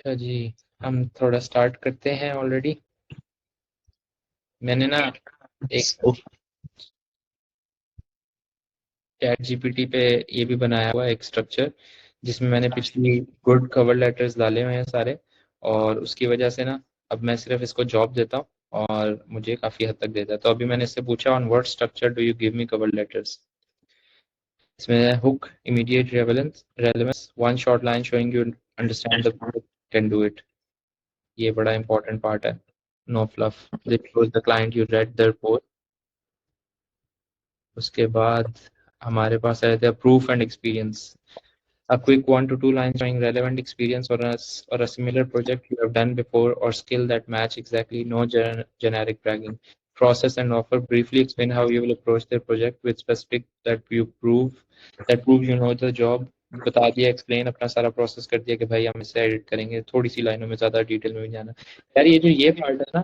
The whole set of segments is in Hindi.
अच्छा जी, हम थोड़ा स्टार्ट करते हैं। ऑलरेडी मैंने ना एक चैट जीपीटी पे ये भी बनाया हुआ है एक स्ट्रक्चर, जिसमें मैंने पिछली गुड कवर लेटर्स डाले हुए हैं सारे, और उसकी वजह से ना अब मैं सिर्फ इसको जॉब देता हूँ और मुझे काफ़ी हद तक देता है। तो अभी मैंने इससे पूछा, on what structure do you give me cover letters. इसमें hook, immediate relevance, one short line showing you understand the can do it. ये बड़ा इंपॉर्टेंट पार्ट है। No fluff, this shows the client you read their post. उसके बाद हमारे पास रहते हैं proof and experience. A quick 1 to 2 lines showing relevant experience or a similar project you have done before or skill that match exactly. No generic bragging. Process and offer. Briefly explain how you will approach their project with specific that prove you know the job. बता दिया, एक्सप्लेन अपना सारा प्रोसेस कर दिया कि भाई हम इसे एडिट करेंगे, थोड़ी सी लाइनों में, ज्यादा डिटेल में भी जाना। यार ये जो ये पार्ट है ना,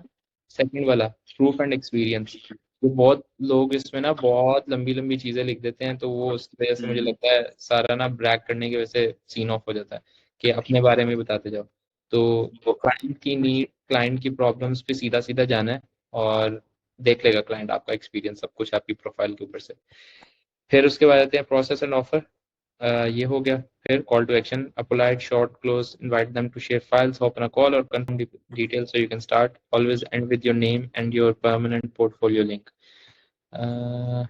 सेकंड वाला, प्रूफ एंड एक्सपीरियंस, तो बहुत लोग इसमें ना बहुत लंबी लंबी चीजें लिख देते हैं, तो वो उस वजह से मुझे लगता है सारा ना ब्रैक करने की वजह से सीन ऑफ हो जाता है कि अपने बारे में बताते जाओ। तो क्लाइंट की नीड, क्लाइंट की प्रॉब्लम्स पे सीधा सीधा जाना है, और देख लेगा क्लाइंट आपका एक्सपीरियंस सब कुछ आपकी प्रोफाइल के ऊपर से। फिर उसके बाद आते हैं प्रोसेस एंड ऑफर। ये हो गया। फिर call to action, a polite short close, invite them to share files, open a call और confirm details so you can start. Always end with your name and your permanent portfolio link.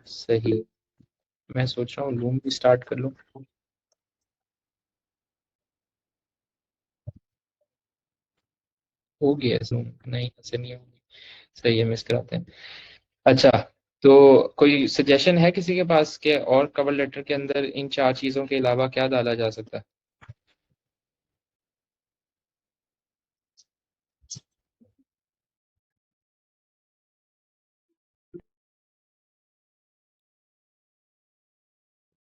सही। मैं सोच रहा हूँ लूम भी स्टार्ट कर लूँ। होगी ऐसे लूम? नहीं, ऐसे नहीं होगी। सही है, मिस कराते हैं। अच्छा, तो कोई सजेशन है किसी के पास के और कवर लेटर के अंदर इन चार चीजों के अलावा क्या डाला जा सकता है?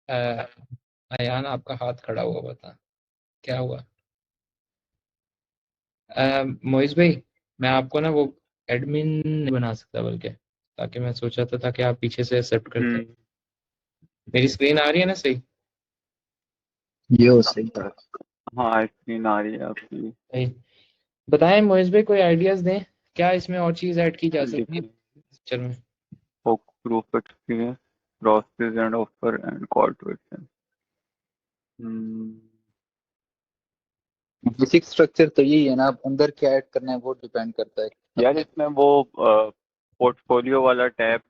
अ, अयान, आपका हाथ खड़ा हुआ, बता क्या हुआ। मोइज भाई, मैं आपको ना वो एडमिन नहीं बना सकता, बल्कि ताकि मैं सोचा था ताकि आप पीछे से एक्सेप्ट करते। मेरी स्क्रीन आ रही है ना सही? ये हो सही था। हाँ, स्क्रीन आ रही है आपकी। सही। बताएं मोइज भाई, कोई आइडियाज दें, क्या इसमें और चीज ऐड की जा सकती है देखिए, पिक्चर में? Proof experience, process and offer and call to action. Basic structure तो यही है ना, अब अंदर क्या ऐड करना है वो डिपेंड करता है। यार, इसमें वो पोर्टफोलियो वाला टैब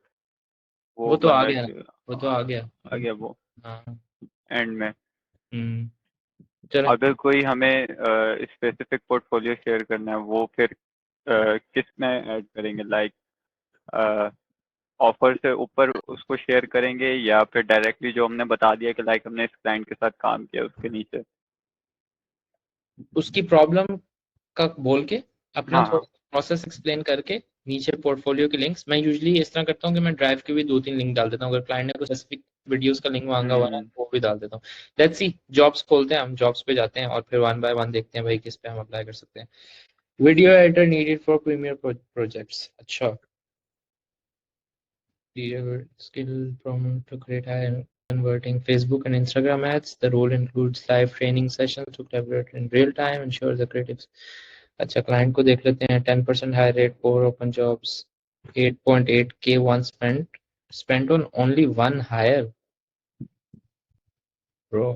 वो वो तो आ बनना गया ना, चाहिए। वो तो आ गया। आ गया वो हाँ। एंड में। हम्म। चलो। अगर कोई हमें स्पेसिफिक पोर्टफोलियो शेयर करना है, वो फिर किस में ऐड करेंगे? लाइक ऑफर से ऊपर उसको शेयर करेंगे, या फिर डायरेक्टली जो हमने बता दिया कि लाइक हमने इस क्लाइंट के साथ काम किया उसके नीचे? उसकी प्रॉब्लम का बोल के अपना हाँ, थोड़ा हाँ। प्रोसेस एक्सप्लेन करके नीचे पोर्टफोलियो की लिंक्स, मैं यूजुअली इस तरह करता हूँ कि मैं ड्राइव की भी 2-3 लिंक डाल देता हूँ, अगर क्लाइंट ने कोई स्पेसिफिक वीडियोस का लिंक मांगा हुआ है हम्म वो भी डाल देता हूँ। लेट्स सी, जॉब्स खोलते हैं, हम जॉब्स पे जाते हैं और फिर वन बाय वन देखते हैं भाई किस पे हम अप्लाई कर सकते हैं। Video editor needed for premiere projects. अच्छा, skill from to create high and converting Facebook and Instagram ads. The role includes live training sessions to collaborate in real time, ensure the creatives. अच्छा, क्लाइंट को देख लेते हैं। 10% high rate, 4 open jobs, 8.8K one spent on only one hire, bro।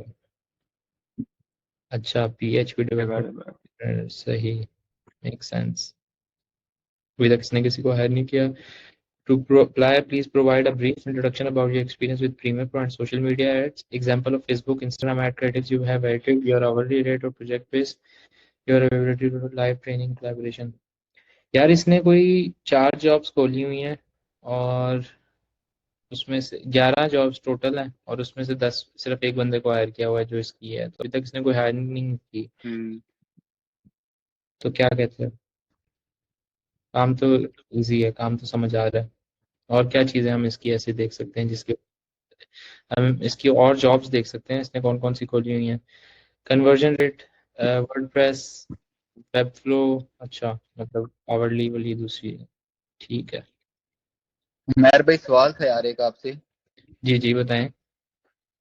अच्छा, PHP के डेवलपर, बारे में। सही, मेक सेंस। अभी तक किसने किसी को हायर नहीं किया। To apply, please provide a brief introduction about your experience with Premiere Pro and social media ads. Example of Facebook, Instagram ad creatives you have edited, your hourly rate or project base, your availability to live training collaboration. यार इसने कोई 4 जॉब्स खोली हुई हैं, और उसमें से 11 जॉब्स टोटल हैं, और उसमें से 10 सिर्फ एक बंदे को हायर किया हुआ है जो इसकी है, तो अभी तक इसने कोई हायरिंग नहीं की। हम्म तो क्या कहते हैं? काम तो इजी है, काम तो समझ आ रहा है। और क्या चीज़ें हम इसकी ऐसे देख सकते हैं जिसके हम इसकी और जॉब्स देख सकते हैं, इसने कौन कौन सी खोली हुई हैं। Conversion rate, WordPress, Webflow. अच्छा, मतलब आवरली वाली दूसरी है। ठीक है। उमर भाई, सवाल था यार एक आपसे। जी जी, बताएं।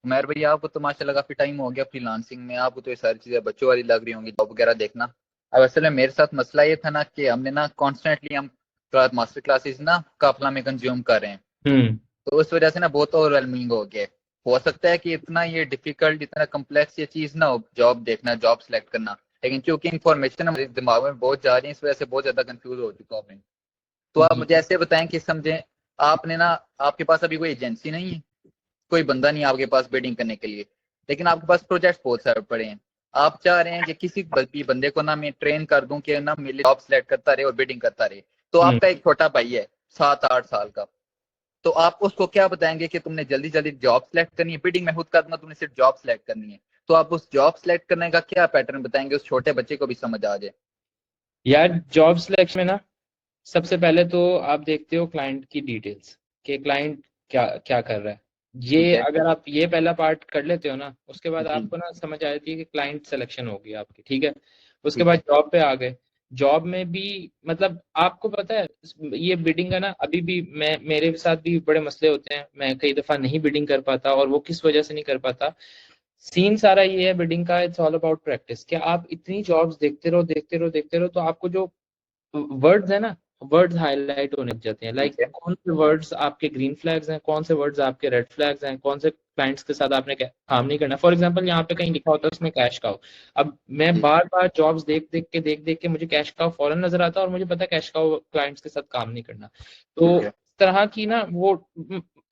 उमर भाई, आपको तो माशाल्लाह काफी टाइम हो गया फ्रीलांसिंग में, आपको तो ये सारी चीजें बच्चों वाली लग रही होंगी, जॉब वगैरह देखना। अब असल में मेरे साथ मसला ये था ना कि हमने ना कॉन्स्टेंटली हम मास्टर क्लासेस ना काफला में कंज्यूम कर रहे हैं, तो उस वजह से ना बहुत ओवरवेलमिंग हो गया। हो सकता है कि इतना ये डिफिकल्ट, इतना कम्प्लेक्स ये चीज ना हो जॉब देखना, जॉब सेलेक्ट करना, लेकिन चूंकि इंफॉर्मेशन हमारे दिमाग में बहुत जा रही है, इस वजह से बहुत ज्यादा कंफ्यूज हो चुका हूँ मैं। तो आप मुझे ऐसे बताएं कि समझें, आपने ना, आपके पास अभी कोई एजेंसी नहीं है, कोई बंदा नहीं है आपके पास बिडिंग करने के लिए, लेकिन आपके पास प्रोजेक्ट बहुत सारे पड़े हैं। आप चाह रहे हैं कि किसी भी बंदे को ना मैं ट्रेन कर दूं कि ना मेरे जॉब सेलेक्ट करता रहे और बिडिंग करता रहे। तो आपका एक छोटा भाई है 7-8 साल का, तो आप उसको क्या बताएंगे कि तुमने जल्दी जल्दी जॉब सेलेक्ट करनी है, बिडिंग में खुद का दूंगा, तुमने सिर्फ जॉब सेलेक्ट करनी है। तो आप उस जॉब सेलेक्ट करने का क्या पैटर्न बताएंगे उस छोटे बच्चे को भी समझ आ जाए? यार जॉब सिलेक्शन में ना सबसे पहले तो आप देखते हो क्लाइंट की डिटेल्स, कि क्लाइंट क्या क्या कर रहा है। ठीक ये है अगर आप ये पहला पार्ट कर लेते हो ना, उसके बाद जी। आपको ना समझ आ जाती है कि क्लाइंट सिलेक्शन होगी आपकी, ठीक है। उसके ठीक बाद है। जॉब पे आ गए। जॉब में भी मतलब आपको पता है ये बिडिंग का ना अभी भी मैं मेरे साथ भी बड़े मसले होते हैं, मैं कई दफा नहीं बिडिंग कर पाता, और वो किस वजह से नहीं कर पाता। सीन सारा ये है बिडिंग का, इट्स ऑल अबाउट प्रैक्टिस। कि आप इतनी जॉब्स देखते रहो देखते रहो देखते रहो, तो आपको जो वर्ड्स है ना, वर्ड्स हाईलाइट होने लग जाते हैं। ठीक लाइक है। कौन से वर्ड्स आपके ग्रीन फ्लैग्स हैं, कौन से वर्ड्स आपके रेड फ्लैग्स हैं, कौन से क्लाइंट्स के साथ आपने काम नहीं करना। फॉर एग्जांपल यहाँ पे कहीं लिखा होता है उसमें कैश काउ। अब मैं जी। बार बार जॉब्स देख देख के मुझे कैश काउ फौरन नजर आता है, और मुझे पता है कैश काउ क्लाइंट्स के साथ काम नहीं करना। तो ठीक इस है। तरह की ना वो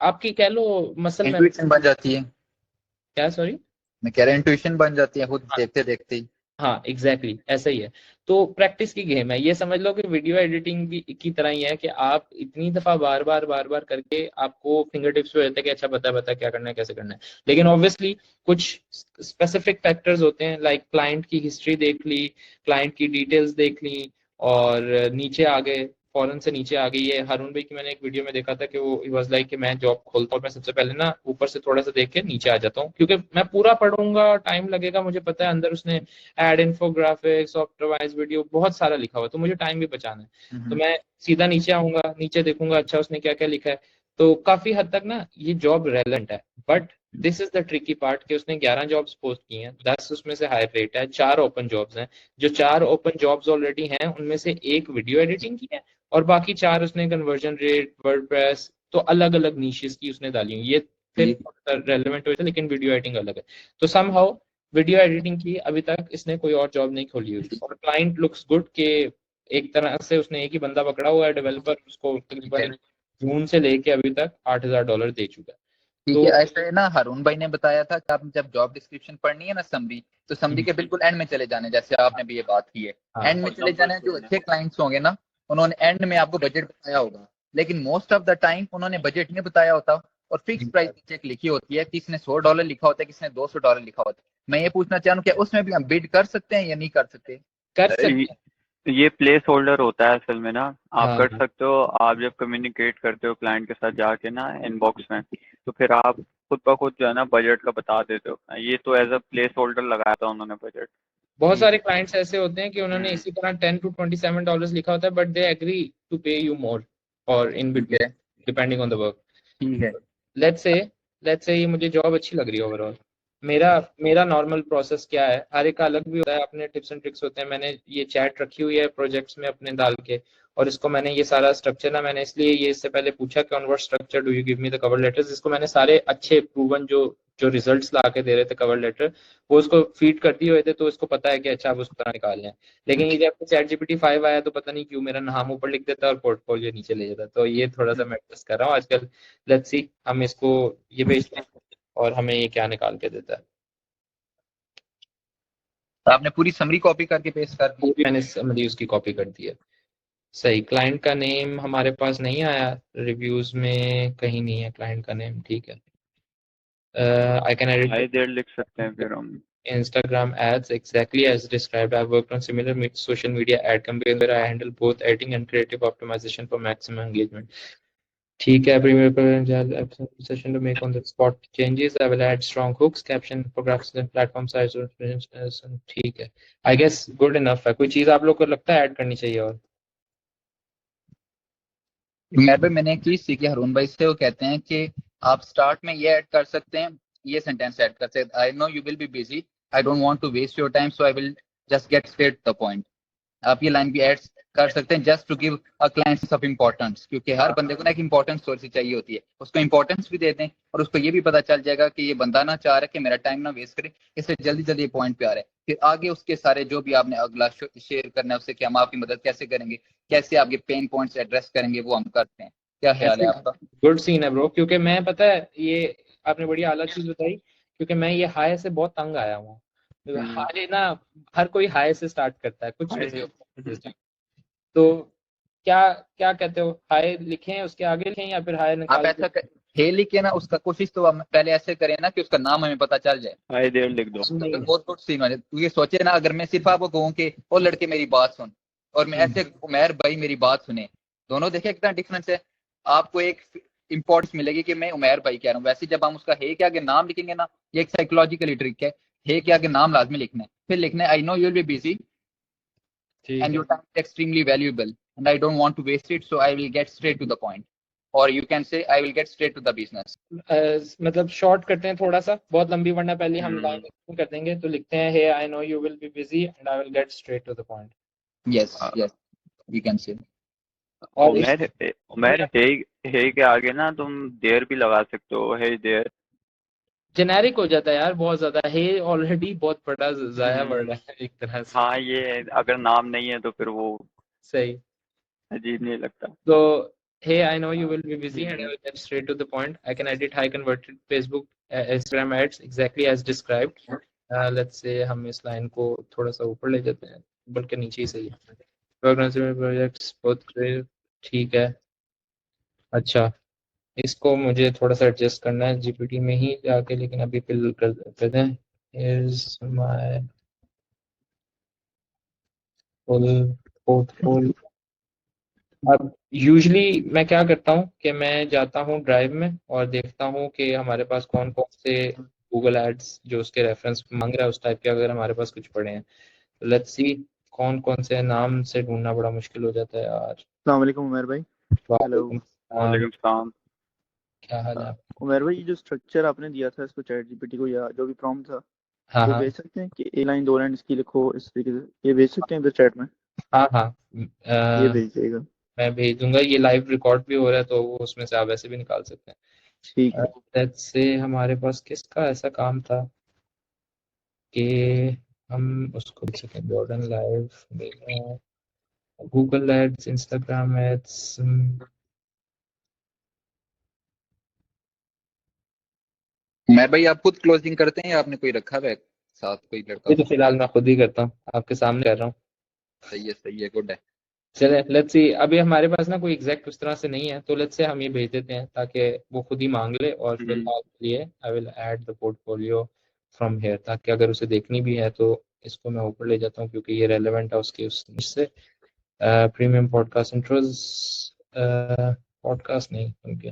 आपकी कह लो मसल मेमोरी। इंट्यूशन बन जाती है। क्या, सॉरी? मैं कह रहा इंट्यूशन बन जाती है खुद देखते देखते ही। हाँ एग्जैक्टली ऐसा ही है। तो प्रैक्टिस की गेम है, ये समझ लो कि वीडियो एडिटिंग भी की तरह ही है, कि आप इतनी दफा बार बार करके आपको फिंगर टिप्स पे रहता है कि अच्छा बता क्या करना है कैसे करना है। लेकिन ऑब्वियसली कुछ स्पेसिफिक फैक्टर्स होते हैं, लाइक क्लाइंट की हिस्ट्री देख ली, क्लाइंट की डिटेल्स देख ली, और नीचे आ गए, फॉरन से नीचे आ गई। ये हारून भाई की मैंने एक वीडियो में देखा था कि वो वाज लाइक कि मैं जॉब खोलता हूँ, मैं सबसे पहले ना ऊपर से थोड़ा सा देख के नीचे आ जाता हूँ, क्योंकि मैं पूरा पढ़ूंगा टाइम लगेगा, मुझे पता है अंदर उसने एड इन्फोग्राफिक्स, ऑप्टिमाइज वीडियो बहुत सारा लिखा हुआ, तो मुझे टाइम भी बचाना है। तो मैं सीधा नीचे आऊंगा, नीचे देखूंगा अच्छा उसने क्या क्या लिखा है। तो काफी हद तक ना ये जॉब रेलेवेंट है। But this is the tricky part कि उसने 11 जॉब्स पोस्ट की हैं, 10 उसमें से हायर रेट है, 4 ओपन जॉब्स हैं। जो 4 ओपन जॉब्स ऑलरेडी हैं उनमें से एक वीडियो एडिटिंग की है, और बाकी 4 उसने कन्वर्जन रेट, वर्डप्रेस, तो अलग अलग नीशेस की उसने डाली हुई। ये फिर ठीक। रेलेवेंट हुई है, लेकिन वीडियो एडिटिंग अलग है। तो समहाउ वीडियो एडिटिंग की अभी तक इसने कोई और जॉब नहीं खोली हुई, और क्लाइंट लुक्स गुड के एक तरह से उसने एक ही बंदा पकड़ा हुआ है डेवलपर, उसको ठीक है। तकरीबन जून से लेके अभी तक $8,000 दे चुका है। ठीक तो है। ऐसे ना हारून भाई ने बताया था कि आपने जब जॉब डिस्क्रिप्शन पढ़नी है ना, समरी, तो समरी के बिल्कुल एंड में चले जाने, जैसे आपने भी ये बात की है। हाँ एंड में चले जाना है, जो अच्छे क्लाइंट्स होंगे ना, उन्होंने एंड में आपको बजट बताया होगा, लेकिन मोस्ट ऑफ द टाइम उन्होंने बजट नहीं बताया होता, और फिक्स प्राइस चेक लिखी होती है। किसी ने $100 लिखा होता है, किसी ने $200 लिखा होता है। मैं ये पूछना चाह रहा हूँ, क्या उसमें भी हम बिड कर सकते हैं या नहीं कर सकते? कर ये सकते ये प्लेस होल्डर होता है असल में ना। हैं। आप कर हाँ सकते हो, आप जब कम्युनिकेट करते हो क्लाइंट के साथ जाके ना इनबॉक्स में, तो फिर आप खुद ब खुद जो है ना बजट का बता देते हो। ये तो एज अ प्लेस होल्डर लगाया था उन्होंने बजट। बहुत ठीक सारे है। क्लाइंट्स ऐसे होते हैं कि उन्होंने इसी तरह $10 to $27 लिखा होता है, बट दे एग्री टू पे यू मोर और इन ठीक बिटवीन, है। Depending on the work. ठीक है। लेट्स से लेट्स से ये मुझे जॉब अच्छी लग रही है ओवरऑल। मेरा मेरा नॉर्मल प्रोसेस क्या है, हर एक का अलग भी होता है, अपने टिप्स एंड ट्रिक्स होते हैं। मैंने ये चैट रखी हुई है प्रोजेक्ट्स में अपने डाल के, और इसको मैंने ये सारा स्ट्रक्चर ना, मैंने इसलिए ये इससे पहले पूछा कि on what structure do you give me the cover letters, इसको मैंने सारे अच्छे प्रूवन जो जो रिजल्ट्स ला के दे रहे थे कवर लेटर, वो उसको फीड कर दिए हुए थे, तो इसको पता है कि अच्छा अब उस तरह निकालने हैं। लेकिन ये जब चैट जीपीटी 5 आया तो पता नहीं क्यों मेरा नाम ऊपर लिख देता है और पोर्टफोलियो नीचे ले जाता है, तो ये थोड़ा सा मैं एडजस्ट कर रहा हूँ आजकल। लेट्स सी हम इसको ये भेजते हैं और हमें ये क्या निकाल के देता है। आपने पूरी समरी कॉपी करके पेस्ट कर दी? पूरी मैंने समरी उसकी कॉपी कर दी है। सही, क्लाइंट का नेम हमारे पास नहीं आया, रिव्यूज में कहीं नहीं है क्लाइंट का नेम, ठीक है। आई कैन एडिट हाई देर लिख सकते हैं फिर हम। Instagram ads exactly as described. I've worked on similar social media ad campaigns where I handle both editing and creative optimization for maximum engagement. ठीक है, premiere session to make on the spot changes. I will add strong hooks, caption, infographics and platform size. ठीक है, I guess good enough है। कोई चीज आप लोग को लगता है ऐड करनी चाहिए और? मेरे पे मैंने एक चीज सीखी हारून भाई से, वो कहते हैं कि आप स्टार्ट में ये ऐड कर सकते हैं, ये सेंटेंस ऐड कर सकते हैं, I know you will be busy, I don't want to waste your time, so I will just get straight to the point. आप ये लाइन भी ऐड कर सकते हैं, just to give a client of importance, क्योंकि हर बंदे को ना एक इम्पोर्टेंस स्टोरी चाहिए होती है, उसको इम्पोर्टेंस भी दे दें और उसको ये भी पता चल जाएगा कि ये बंदा ना चाह रहा है कि मेरा टाइम ना वेस्ट करे, इसलिए जल्दी जल्दी पॉइंट पे आ रहा है। फिर आगे उसके सारे जो भी आपने अगला शेयर करना है उससे कि हम आपकी मदद कैसे करेंगे, कैसे आपके पेन पॉइंट्स एड्रेस करेंगे, वो हम करते हैं। क्या ख्याल है आपका? गुड सीन है ब्रो, क्योंकि मैं पता है ये आपने बड़ी आला चीज बताई, क्योंकि मैं ये हाई से बहुत तंग आया हूँ। हाई ना, हर कोई हाई से स्टार्ट करता है कुछ भी। तो क्या क्या कहते हो, हाई लिखें उसके आगे लिखें या फिर हाई निकाल? आप ऐसा हे लिखे ना, उसका कोशिश तो हम पहले ऐसे करें ना कि उसका नाम हमें पता चल जाए। हाय देयर लिख दो। तो बहुत गुड सीन हो जाए। तू ये सोचे ना, अगर मैं सिर्फ आपको कहूँ कि ओ लड़के मेरी बात सुन, और मैं ऐसे उमैर भाई मेरी बात सुने, दोनों देखे कितना डिफरेंस है। आपको एक इंपॉर्टेंस मिलेगी कि मैं उमैर भाई कह रहा हूँ। वैसे जब हम उसका हे के आगे नाम लिखेंगे ना, ये एक साइकोलॉजिकली ट्रिक है, हे के आगे नाम लाजमी लिखना है, फिर लिखना है I know you will be busy and your time is extremely valuable and I don't want to waste it, so I will get straight to the point, or you can say I will get straight to the business. मतलब शॉर्ट करते हैं थोड़ा सा, बहुत लंबी वरना पहले हम लाइन कर देंगे। तो लिखते हैं hey I know you will be busy and I will get straight to the point. yes yes we can say। और उमर हे के आगे ना तुम देयर भी लगा सकते हो, हे देयर जेनेरिक हो जाता है यार बहुत ज्यादा, हे ऑलरेडी बहुत बड़ा जाया वर्ड है एक तरह से। हाँ, ये अगर नाम नहीं है तो फिर वो सही, अजीब नहीं लगता। तो hey I know you will be busy and I will get straight to the point. I can edit high converted Facebook Instagram ads exactly as described. Let's say हम इस लाइन को थोड़ा सा ऊपर ले जाते हैं, बल्कि नीचे ही सही है। प्रोजेक्ट्स बहुत ठीक है। अच्छा, इसको मुझे थोड़ा सा एडजस्ट करना है जीपीटी में ही जाके, लेकिन अभी फिल कर दें। Here's my full portfolio। अब यूजली मैं क्या करता हूँ कि मैं जाता हूँ ड्राइव में और देखता हूँ कि हमारे पास कौन कौन से गूगल एड्स जो उसके रेफरेंस मांग रहा है उस टाइप के अगर हमारे पास कुछ पड़े हैं, तो लेट्स सी कौन कौन से नाम से ढूंढना बड़ा मुश्किल हो जाता है यार। अस्सलाम वालेकुम उमर भाई। हेलो, वालेकुम सलाम। क्या हाल है? उमर भाई, ये जो स्ट्रक्चर आपने दिया था इसको चैट जीपीटी को, या जो भी प्रॉम्प्ट था, हाँ वो हाँ भेज सकते हैं कि एक लाइन दो लाइन इसकी लिखो इस तरीके से, ये भेज सकते हैं इधर चैट में? हाँ हाँ ये भेज देगा। मैं भेज दूंगा, ये लाइव रिकॉर्ड भी हो रहा है तो वो उसमें से आप वैसे भी निकाल सकते हैं। ठीक है। लेट्स से हमारे पास किसका ऐसा काम था कि हम उसको देख सकें। Jordan live, Google ads, Instagram ads. मैं भाई आप खुद क्लोजिंग करते हैं या आपने कोई रखा है साथ, कोई लड़का? तो फिलहाल मैं खुद ही करता हूँ, आपके सामने कर रहा हूँ। सही है गुड है। चले लेट्स सी, अभी हमारे पास ना कोई एग्जैक्ट उस तरह से नहीं है, तो लेट्स से हम ये भेज देते हैं ताकि वो खुद ही मांग ले, और फिलहाल के लिए I will add the portfolio from here, ताकि अगर उसे देखनी भी है तो इसको मैं ऊपर ले जाता हूँ क्योंकि ये रेलेवेंट है उसके उससे। प्रीमियम पॉडकास्ट इंट्रोज, पॉडकास्ट नहीं उनके,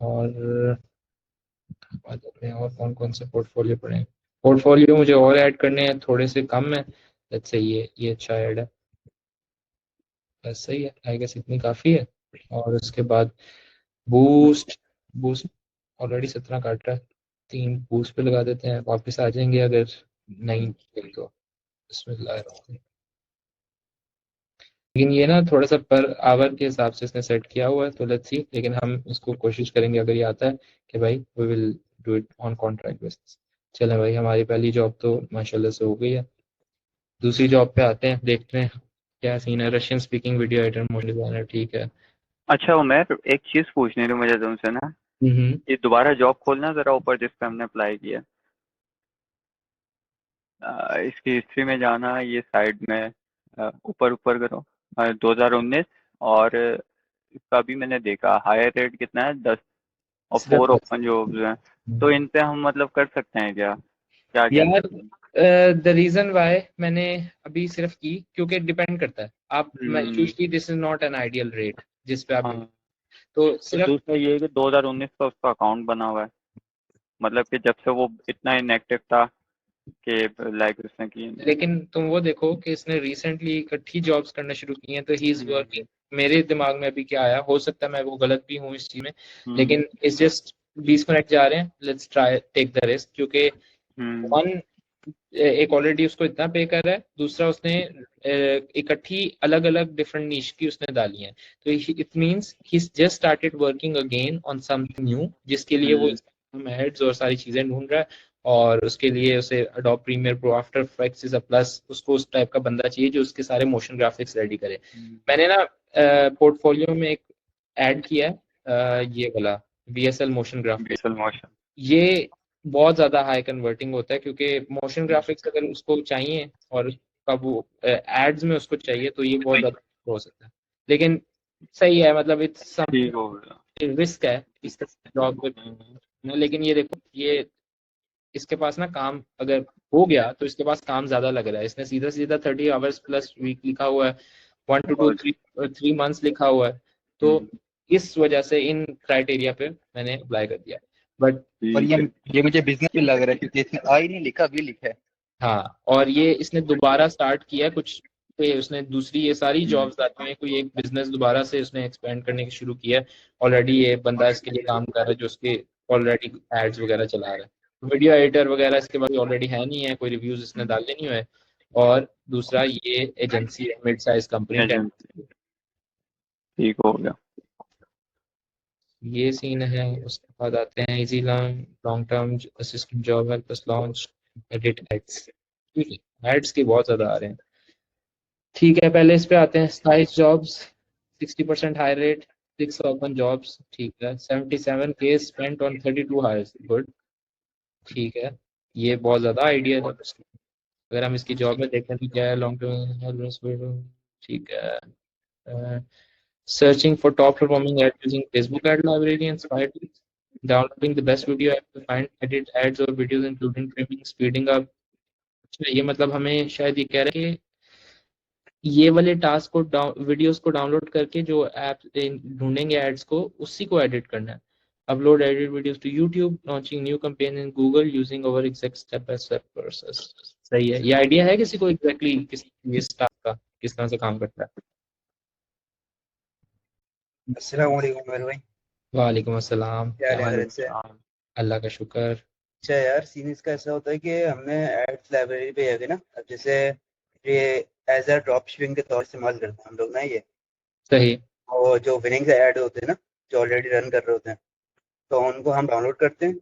और आ जाते हैं और कौन कौन से पोर्टफोलियो पड़े हैं। पोर्टफोलियो मुझे और ऐड करने हैं, थोड़े से कम है। लेट्स से ये अच्छा ऐड है, बस सही है, आई गेस इतनी काफ़ी है। और उसके बाद बूस्ट, बूस्ट ऑलरेडी 17 काट रहा है, 3 बूस्ट पे लगा देते हैं, वापस आ जाएंगे अगर नहीं तो इसमें ला रहा हूँ। लेकिन ये ना थोड़ा सा पर आवर के हिसाब से इसने सेट किया हुआ है, तो लेट्स सी, लेकिन हम इसको कोशिश करेंगे अगर ये आता है कि भाई we will do it on contract basis. चलें भाई, हमारी पहली जॉब तो माशाल्लाह से हो गई है। दूसरी जॉब पे आते हैं, देखते हैं क्या सीन है। Russian speaking video editor, motion designer, ठीक है। अच्छा उमर, एक चीज पूछनी थी मुझे तुमसे ना, ये दोबारा जॉब खोलना जरा ऊपर जिस पे हमने अप्लाई किया, इसकी हिस्ट्री में जाना, ये साइड में ऊपर ऊपर करो, 2019, और इसका भी मैंने देखा हायर रेट कितना है, 10 और 4 ओपन जॉब्स हैं, तो इन पे हम मतलब कर सकते हैं क्या? क्या यार द रीजन वाई मैंने अभी सिर्फ की, क्योंकि डिपेंड करता है आप, usually this is not an ideal rate जिस पे आप तो सिर्फ। दूसरा ये है कि 2019 का उसका अकाउंट बना हुआ है, मतलब कि जब से वो इतना इनएक्टिव था कि लाइक उसने की। लेकिन तुम वो देखो कि इसने रिसेंटली इकट्ठी जॉब्स करना शुरू की हैं, तो ही इज वर्किंग। मेरे दिमाग में अभी क्या आया, हो सकता है मैं वो गलत भी हूँ इस चीज में, लेकिन इट्स जस्ट 20 मिनट जा रहे हैं, let's try take the risk, क्योंकि वन एक ऑलरेडी उसको इतना पे कर रहा है, दूसरा उसने इकट्ठी अलग अलग डिफरेंट नीश की उसने डाली हैं। तो it means he just started working again on something new, जिसके लिए वो एड्स और सारी चीजें ढूंढ रहा है, और उसके लिए उसे Adobe Premiere Pro, after effects is a plus, उसको उस टाइप का बंदा चाहिए जो उसके सारे मोशन ग्राफिक्स रेडी करे। मैंने ना पोर्टफोलियो में एक ऐड किया है, ये वाला VSL मोशन ग्राफिक्स। ये बहुत ज्यादा हाई कन्वर्टिंग होता है, क्योंकि मोशन ग्राफिक्स अगर उसको चाहिए और कब वो एड्स में उसको चाहिए तो ये बहुत ज्यादा हो सकता है। लेकिन सही है, मतलब इट्स रिस्क है इस जॉब में। लेकिन ये देखो, ये इसके पास ना काम अगर हो गया तो इसके पास काम ज्यादा लग रहा है। इसने सीधा सीधा 30 आवर्स प्लस वीक लिखा हुआ है, 1 to 3 months लिखा हुआ है। तो इस वजह से इन क्राइटेरिया पे मैंने अप्लाई कर दिया। बट और ये मुझे बिजनेस भी लग रहा है, क्योंकि इसने आई नहीं लिखा, भी लिखा है। हाँ, और ये इसने दोबारा स्टार्ट किया कुछ पे, उसने दूसरी ये सारी जॉब्स आती हैं, कोई एक बिजनेस दोबारा से उसने एक्सपेंड करने की शुरू किया है। ऑलरेडी ये बंदा इसके लिए काम कर रहा है, जो उसके ऑलरेडी एड्स वगैरह चला रहा है। वीडियो एडिटर वगैरह इसके पास ऑलरेडी है नहीं है, कोई रिव्यूज इसने डाले नहीं हुए। और दूसरा ये एजेंसी है, मिड साइज कंपनी। ठीक हो गया, ये सीन है। उसके बाद आते हैं easy long term assistant job, help us launch edit ads. Ads के बहुत ज्यादा आ रहे हैं। ठीक है, पहले इस पे आते हैं slice jobs. 60% high rate, 6 open jobs. ठीक है, 77K spent on 32 heirs. Good, ठीक है, ये बहुत ज्यादा आइडिया है। अगर हम इसकी जॉब में देखें तो क्या है, लॉन्ग टर्म। ठीक है, searching for top performing ad using Facebook ad library and spider, downloading the best video app to find edit ads और videos including trimming, speeding up. ये मतलब हमें शायद ये कह रहे हैं कि ये वाले टास्क को वीडियोस को डाउनलोड करके जो ऐप ढूंढेंगे एड्स को, उसी को एडिट करना है। Upload edit videos to YouTube, launching new campaign in Google using our exact step by step process. सही है, ये आइडिया है किसी को एग्जैक्टली किस टास्क का किस तरह से काम करता है? अस्सलाम वालेकुम मेरे भाई। वालेकुम अस्सलाम। क्या हाल है? अल्लाह का शुक्र। अच्छा यार, सीन इसका ऐसा होता है कि हमने एड्स लाइब्रेरी पे है ना, अब जैसे ये एज अ ड्रॉप शिपिंग के तौर इस्तेमाल करते हैं हम लोग ना ये। सही। और जो विनिंग ऐड होते हैं ना, जो ऑलरेडी रन कर रहे होते हैं, तो उनको हम डाउनलोड करते हैं।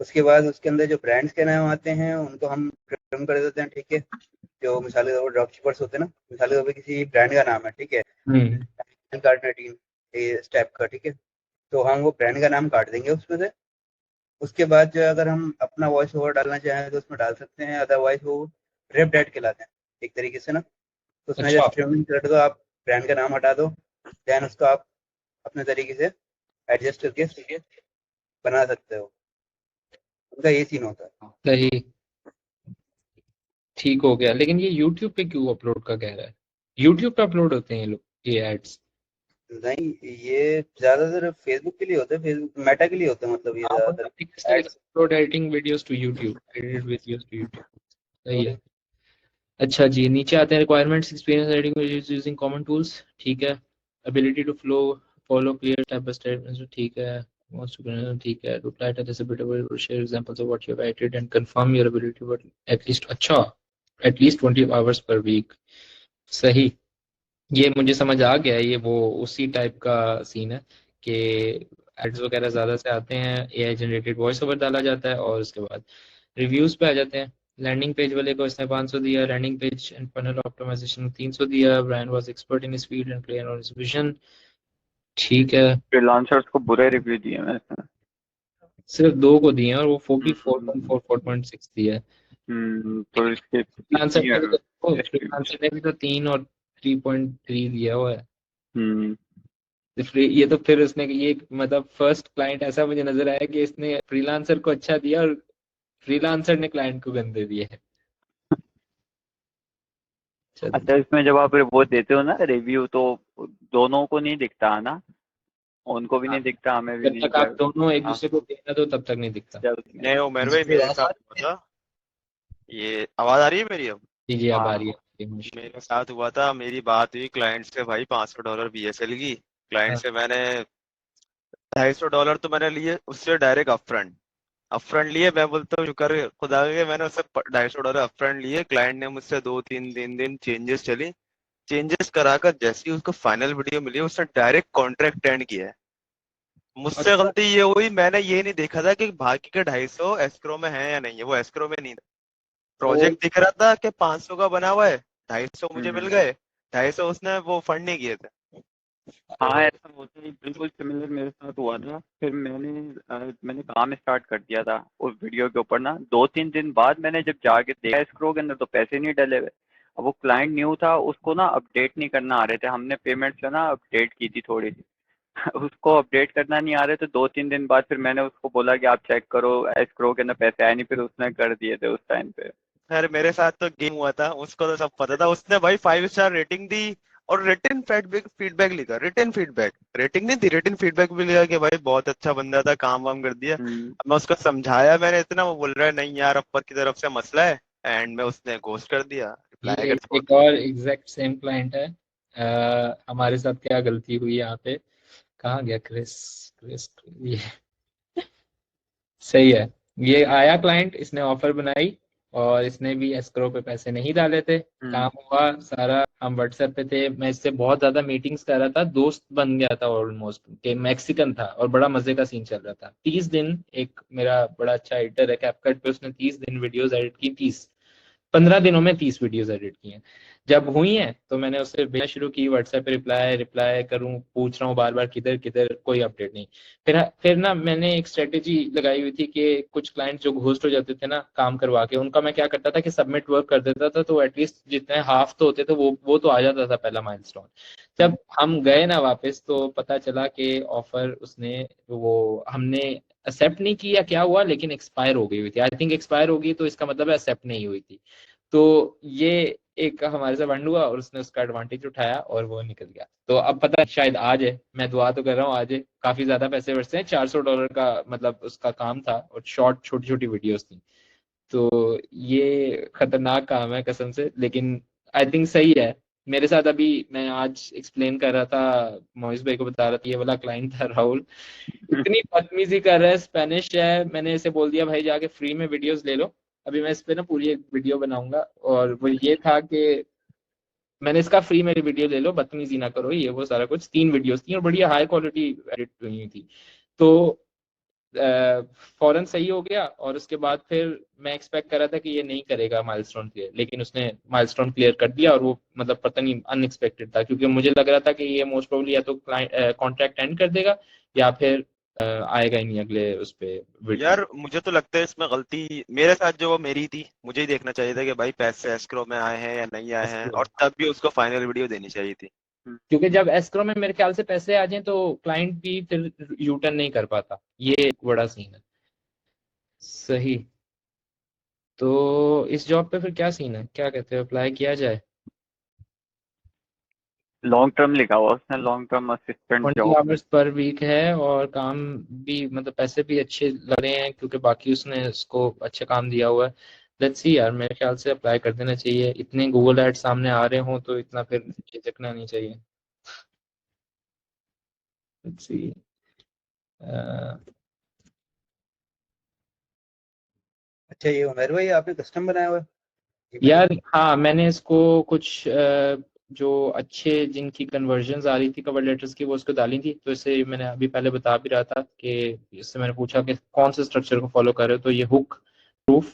उसके बाद उसके अंदर जो ब्रांड्स के नाम आते हैं उनको हम ट्रिम कर देते हैं। ठीक है, जो मिसाल के तौर पर ड्रॉप शिपर्स होते हैं ना, मिसाल के तौर पर किसी ब्रांड का नाम है, ठीक है, कार्टनेटीन स्टेप का, ठीक है, तो हम वो ब्रांड का नाम काट देंगे उसमें से। उसके बाद जो अगर हम अपना वॉइस ओवर डालना चाहें तो उसमें डाल सकते हैं, अदरवाइज वो रिप्ड ऐड कहलाते हैं एक तरीके से ना। तो उसमें जब स्ट्रीमिंग कर दो, आप ब्रांड का नाम हटा दो, देन उसको आप अपने तरीके से एडजस्ट करके बना सकते हो। उनका ये सीन होता है। सही, ठीक हो गया। लेकिन ये YouTube पे क्यों अपलोड का कह रहा है? YouTube पे अपलोड होते हैं ये लोग ये एड्स? नहीं, ये ज्यादातर फेसबुक के लिए होता है, फेसबुक मेटा के लिए होता है, मतलब ये ज्यादातर upload editing videos to YouTube, edit videos to YouTube। सही है। अच्छा जी, नीचे आते हैं requirements, experience editing videos using common tools. ठीक है, ability to follow clear step by step. ठीक है, ठीक है, reply to this a bit of share examples of what you have edited and confirm your ability but at least अच्छा at least 20 hours per week। सही, ये मुझे समझ आ गया। ये वो उसी टाइप का सीन है कि एड्स वगैरह ज्यादा से आते हैं, AI जनरेटेड वॉइस ओवर डाला जाता है और उसके बाद रिव्यूज पे आ जाते हैं। लैंडिंग पेज वाले को इसने 500 दिया, landing page and funnel optimization 300 दिया। Brand was expert in his field and clear on his vision. ठीक है, फ्रीलांसर्स को बुरे रिव्यू दिए मैंने, सिर्फ 2 को दिए और वो 4.4 4.6 दिया है। तो इसके फ्रीलांसर ने भी तो 3 और 3.3 दिया हुआ है। ये तो फिर उसने ये मतलब फर्स्ट क्लाइंट ऐसा मुझे नजर आया कि इसने फ्रीलांसर को अच्छा दिया और फ्रीलांसर ने क्लाइंट को गंदे दिए हैं। अच्छा, इसमें जब आप वो देते हो ना रिव्यू, तो दोनों को नहीं दिखता है ना, उनको भी नहीं दिखता, हमें भी नहीं। जब तक आप दोनों एक दूसरे को देखना तो तब तक नहीं दिखता। नहीं उमर भाई, मेरे साथ हुआ था ये। आवाज आ रही है मेरी अब? जी अब आ रही है। मेरे साथ हुआ था, मेरी बात हुई क्लाइंट से भाई $500 BSL की। क्लाइंट से मैंने $250 तो मैंने लिए उससे डायरेक्ट अपफ्रंट। अपफ्रंट लिए, मैं बोलता हूँ शुक्र खुदा के मैंने उससे $250 अपफ्रंट लिए। क्लाइंट ने मुझसे 2-3 दिन चेंजेस चली, चेंजेस कराकर जैसे ही उसको फाइनल वीडियो मिली उसने डायरेक्ट कॉन्ट्रैक्ट एंड किया है। मुझसे गलती ये हुई, मैंने ये नहीं देखा था कि बाकी के 250 एस्क्रो में है या नहीं है। वो एस्क्रो में नहीं था, प्रोजेक्ट दिख रहा था कि 500 का बना हुआ है, 250 मुझे मिल गए, 250 उसने वो फंड नहीं किए थे। हाँ ऐसा होता है, बिल्कुल सिमिलर मेरे साथ हुआ था। फिर मैंने काम स्टार्ट कर दिया था उस वीडियो के ऊपर ना। 2-3 दिन बाद मैंने जब जाके देखा स्क्रो के अंदर तो पैसे नहीं डले हुए। अब वो क्लाइंट न्यू था, उसको ना अपडेट नहीं करना आ रहे थे। हमने पेमेंट से ना अपडेट की थी थोड़ी सी उसको अपडेट करना नहीं आ रहे थे। 2-3 दिन बाद फिर मैंने उसको बोला कि आप चेक करो स्क्रो के अंदर पैसे आए नहीं, फिर उसने कर दिए थे उस टाइम पे। अरे मेरे साथ तो गेम हुआ था, उसको तो सब पता था। उसने भाई 5 स्टार रेटिंग दी और रिटर्न फीडबैक फीडबैक लिखा, रिटर्न फीडबैक, रेटिंग नहीं थी, रिटर्न फीडबैक भी लिखा कि भाई बहुत अच्छा बंदा था, काम वाम कर दिया। अब मैं उसको समझाया मैंने इतना, वो बोल रहा है नहीं यार अपर की तरफ से मसला है, एंड में उसने घोस्ट कर दिया, रिप्लाई ये कर छोड़ एक और एग्जैक्ट सेम क्लाइंट है। हमारे साथ क्या गलती हुई यहाँ पे, कहाँ गया क्रिस? क्रिस ये सही है। ये आया क्लाइंट, इसने ऑफर बनाई और इसने भी एस्क्रो पे पैसे नहीं डाले थे। काम हुआ सारा, हम व्हाट्सएप पे थे, मैं इससे बहुत ज्यादा मीटिंग्स कर रहा था, दोस्त बन गया था ऑलमोस्ट के। मैक्सिकन था और बड़ा मजे का सीन चल रहा था। 30 दिन, एक मेरा बड़ा अच्छा एडिटर है कैपकट पे, उसने 30 दिन वीडियोस एडिट की। 15 दिनों में 30 वीडियोस एडिट की हैं। जब हुई हैं तो मैंने उससे भेजना शुरू की, व्हाट्सएप पे रिप्लाई रिप्लाई करूं, पूछ रहा हूँ बार बार किधर किधर, कोई अपडेट नहीं। फिर ना मैंने एक स्ट्रेटेजी लगाई हुई थी कि कुछ क्लाइंट जो घोस्ट हो जाते थे ना काम करवा के, उनका मैं क्या करता था कि सबमिट वर्क कर देता था, तो एटलीस्ट जितने हाफ तो होते थे वो तो आ जाता था पहला माइलस्टोन। जब हम गए ना वापस तो पता चला कि ऑफर उसने, वो हमने एक्सेप्ट नहीं किया, क्या हुआ, लेकिन एक्सपायर हो गई हुई थी। आई थिंक एक्सपायर होगी तो इसका मतलब एक्सेप्ट नहीं हुई थी। तो ये एक हमारे से बंड हुआ और उसने उसका एडवांटेज उठाया और वो निकल गया। तो अब पता है शायद आज है, मैं दुआ तो कर रहा हूँ आज है। काफी ज्यादा पैसे बरसे हैं, $400 का मतलब उसका काम था और शॉर्ट छोटी छोटी वीडियोस थी। तो ये खतरनाक काम है कसम से, लेकिन आई थिंक सही है। मेरे साथ अभी मैं आज एक्सप्लेन कर रहा था, मोहिस भाई को बता रहा था, ये वाला क्लाइंट था राहुल, इतनी बदतमीजी कर रहा है, स्पेनिश है। मैंने इसे बोल दिया भाई जाके फ्री में वीडियोस ले लो। अभी मैं इस पे ना पूरी एक वीडियो बनाऊंगा, और वो ये था कि मैंने इसका फ्री में वीडियो ले लो, बदतमीजी ना करो, ये वो सारा कुछ। 3 वीडियोस थी और बढ़िया हाई क्वालिटी एडिट हुई थी। तो फौरन सही हो गया और उसके बाद फिर मैं एक्सपेक्ट कर रहा था कि ये नहीं करेगा माइलस्टोन क्लियर, लेकिन उसने माइलस्टोन क्लियर कर दिया। और वो मतलब पता नहीं अनएक्सपेक्टेड था, क्योंकि मुझे लग रहा था कि ये मोस्ट प्रोबेबली या तो क्लाइंट कॉन्ट्रैक्ट एंड कर देगा या फिर आएगा ही नहीं अगले उस पे वीडियो। यार मुझे तो लगता है इसमें गलती मेरे साथ जो वो मेरी थी, मुझे ही देखना चाहिए था कि भाई पैसे एस्क्रो में आए हैं या नहीं आए हैं, और तब भी उसको फाइनल वीडियो देनी चाहिए थी। क्योंकि जब एस्क्रो में मेरे ख्याल से पैसे आ जाएं तो क्लाइंट भी फिर यू टर्न नहीं कर पाता, ये एक बड़ा सीन है। सही। तो इस जॉब पे फिर क्या सीन है, क्या कहते हो, अप्लाई किया जाए? लॉन्ग टर्म लिखा हुआ उसने, long term assistant 20 job. Hours per week है और काम भी मतलब पैसे भी अच्छे लग रहे हैं, क्योंकि बाकी उसने उसको अच्छा काम दिया हुआ है। लेट्स सी यार, मेरे ख्याल से अप्लाई कर देना चाहिए। इतने गूगल एड सामने आ रहे हों तो इतना फिर झिझकना नहीं चाहिए। Let's see. अच्छा ये उमेर भाई आपने कस्टम बनाया हुआ है यार हाँ, मैंने इसको कुछ जो अच्छे जिनकी कन्वर्जन्स आ रही थी कवर लेटर्स की, वो उसको डाली थी। तो इसे मैंने अभी पहले बता भी रहा था कि इससे मैंने पूछा कि कौन से स्ट्रक्चर को फॉलो कर रहे हो, तो ये hook, proof,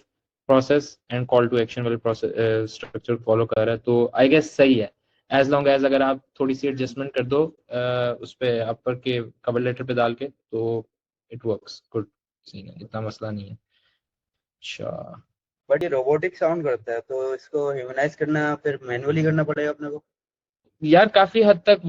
process and call to action वाले प्रोसेस स्ट्रक्चर को फॉलो कर रहा है। तो आई गेस सही है, एज लॉन्ग एज अगर आप थोड़ी सी एडजस्टमेंट कर दो उस पे अपर के कवर लेटर पे डाल के, तो इट वर्क्स गुड। सीन है, इतना मसला नहीं है। अच्छा बट ये रोबोटिक साउंड करता है, तो इसको ह्यूमनाइज करना फिर मैनुअली करना पड़ेगा अपने को। यार काफी हद तक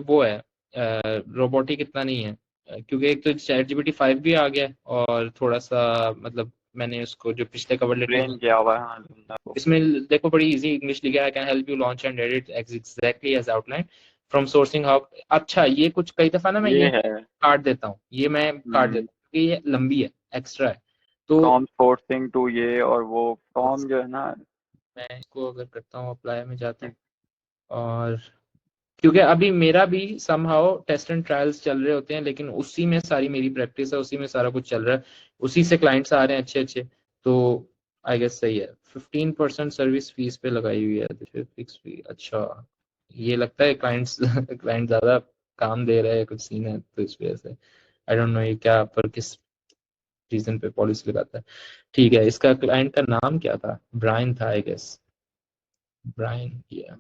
वो है, रोबोटिक इतना नहीं है। क्योंकि एक तो चैट जीपीटी 5 भी आ गया है, और थोड़ा सा मतलब मैंने उसको जो पिछले कवर लेटर, ट्रेन किया हुआ है हाँ बंदा को। इसमें देखो बड़ी इजी इंग्लिश लिखा है, I can help you launch and edit exactly as outline from sourcing how. अच्छा ये कुछ कई दफा ना मैं ये ये है काट देता हूँ, ये मैं काट देता हूँ क्योंकि ये लंबी है, एक्स्ट्रा है। तो फ्रॉम सोर्सिंग टू ये, और वो फ्रॉम जो है ना। मैं इसको अगर करता हूँ अप्लाई में जाता हूँ, और क्योंकि अभी मेरा भी समहाउ टेस्ट एंड ट्रायल्स चल रहे होते हैं, लेकिन उसी में सारी मेरी प्रैक्टिस है, उसी में सारा कुछ चल रहा है, उसी से क्लाइंट्स आ रहे हैं अच्छे अच्छे। तो आई गेस सही है। 15% सर्विस फीस पे लगाई हुई है, फिक्स फी। अच्छा, ये लगता है क्लाइंट्स क्लाइंट ज्यादा काम दे रहे हैं, कुछ सीन है तो इस वजह से। आई डोंट नो ये क्या पर किस रीजन पे पॉलिसी लगाता है। ठीक है, इसका क्लाइंट का नाम क्या था? ब्रायन था आई गेस, ब्रायन। या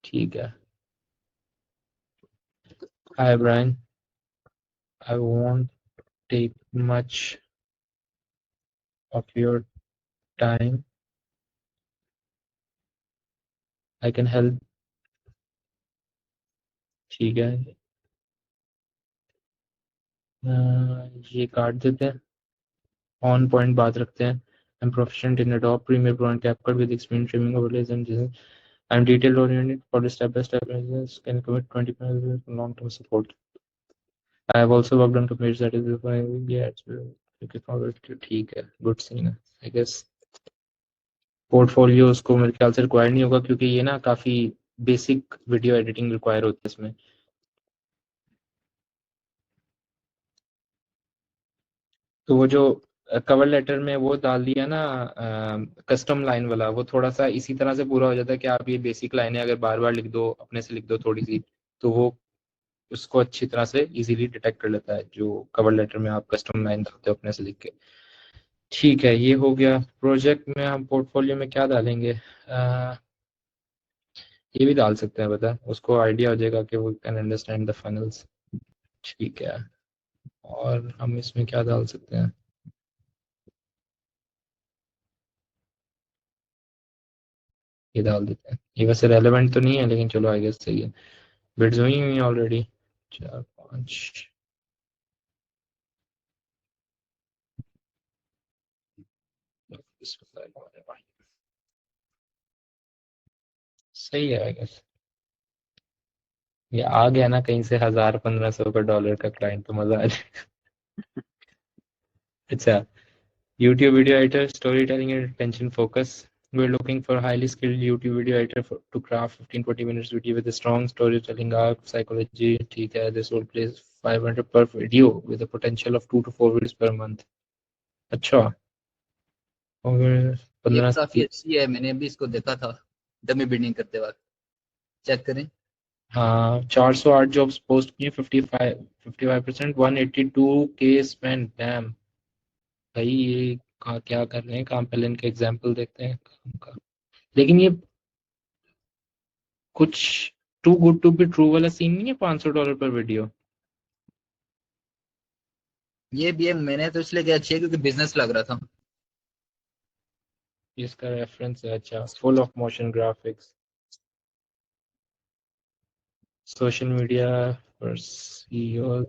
ठीक है। Hi Brian, I won't take much of your time, I can help. ठीक है, ये काट देते हैं, ऑन पॉइंट बात रखते हैं। I'm proficient in Adobe Premiere Pro and CapCut with experience trimming overlays and design. I'm detail oriented for the step-by-step process. Can commit 20 minutes for long-term support. I have also worked on computers that is yeah, it's looking forward to। ठीक है, good scene है I guess। पोर्टफोलियो उसको मेरे ख्याल से रिक्वायर नहीं होगा, क्योंकि ये ना काफी बेसिक वीडियो एडिटिंग रिक्वायर होती है इसमें। तो वो जो कवर लेटर में वो डाल दिया ना कस्टम लाइन वाला, वो थोड़ा सा इसी तरह से पूरा हो जाता है कि आप ये बेसिक लाइनें अगर बार बार लिख दो, अपने से लिख दो थोड़ी सी, तो वो उसको अच्छी तरह से इजीली डिटेक्ट कर लेता है, जो कवर लेटर में आप कस्टम लाइन डालते हो अपने से लिख के। ठीक है, ये हो गया। प्रोजेक्ट में हम पोर्टफोलियो में क्या डालेंगे? ये भी डाल सकते हैं, बता, उसको आइडिया हो जाएगा कि वो कैन अंडरस्टैंड द फनल्स। ठीक है, और हम इसमें क्या डाल सकते हैं? ये डाल देते हैं। ये वैसे रेलेवेंट तो नहीं है, लेकिन चलो आई गेस सही है। बिड्स हुई हुई ऑलरेडी 4-5। सही है आई गेस। ये आ गया ना कहीं से 1000-1500 का डॉलर का क्लाइंट, तो मजा आ जाए। अच्छा, YouTube video editor, storytelling and attention focus. We're looking for a highly skilled YouTube video editor to craft 15-20 minutes video with a strong storytelling arc, psychology. ठीक है, this will place 500 per video with a potential of 2 to 4 videos per month. अच्छा, और ये 15 काफी अच्छी है, मैंने भी इसको देखा था डमी बिल्डिंग करते वक्त। चेक करें। हाँ, 408 जॉब्स पोस्ट की, 55%, 182K स्पेंड। डैम भाई, ये क्या कर रहे हैं काम? पहले इनके एग्जाम्पल देखते हैं काम का। लेकिन ये कुछ too good to be true वाला सीन नहीं है? $500 पर वीडियो। ये भी है, मैंने तो इसलिए क्या अच्छी है क्योंकि बिजनेस लग रहा था। इसका रेफरेंस है। अच्छा, full of motion graphics, social media पर सीईओ।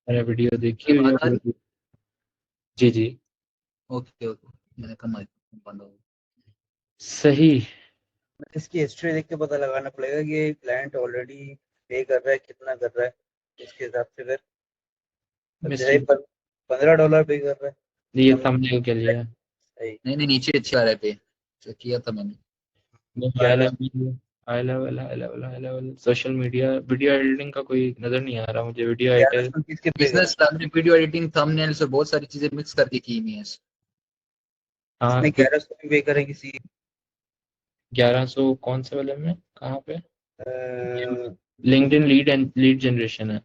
अरे वीडियो देखी हुई बात आ है। रही। जी जी, ओके ओके, मैंने कहा बंद हो गया। सही। इसकी हिस्ट्री देख के पता लगाना पड़ेगा कि क्लाइंट ऑलरेडी पे कर रहा है, कितना कर रहा है, उसके हिसाब से फिर जैसे $15 पे कर रहा है। ये थंबनेल के लिए सही। नहीं नीचे अच्छे आ रहे थे, चेक किया था मैंने। High level social media video editing का कोई नजर नहीं आ रहा मुझे। वीडियो एडिटर किसके पे कर बिजनेस वीडियो एडिटिंग, थंबनेल्स और बहुत सारी चीजें मिक्स करके की हुई हैं। हाँ, इसने 1100 भी पे करें किसी 1100 कौन से वाले में? कहाँ पे? अ, लिंक्डइन लीड जनरेशन है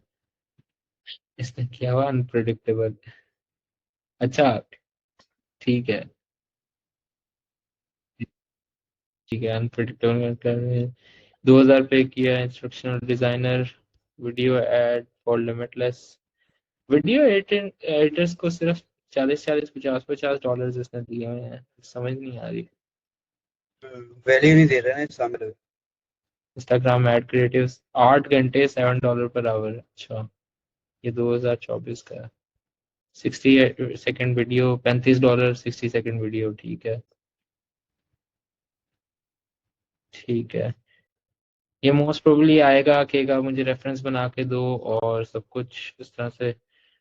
इसने किया हुआ, अनप्रेडिक्टेबल। अच्छा, ठीक है ठीक है, अनप्रेडिक्टेबल। 2000 पे किया instructional designer, video add for limitless. Video editors को सिर्फ 40-40, 50-50 डॉलर इसने दिए हुए हैं, समझ नहीं आ रही। वैल्यू नहीं दे रहे हैं सामने। इंस्टाग्राम एड क्रिएटिव्स 8 घंटे $7 पर आवर। अच्छा, ये 2024 का है। 60 सेकंड वीडियो $35, 60 सेकंड वीडियो। ठीक है ठीक है, ये मोस्ट प्रोबेबली आएगा आकेगा, मुझे रेफरेंस बना के दो और सब कुछ इस तरह से।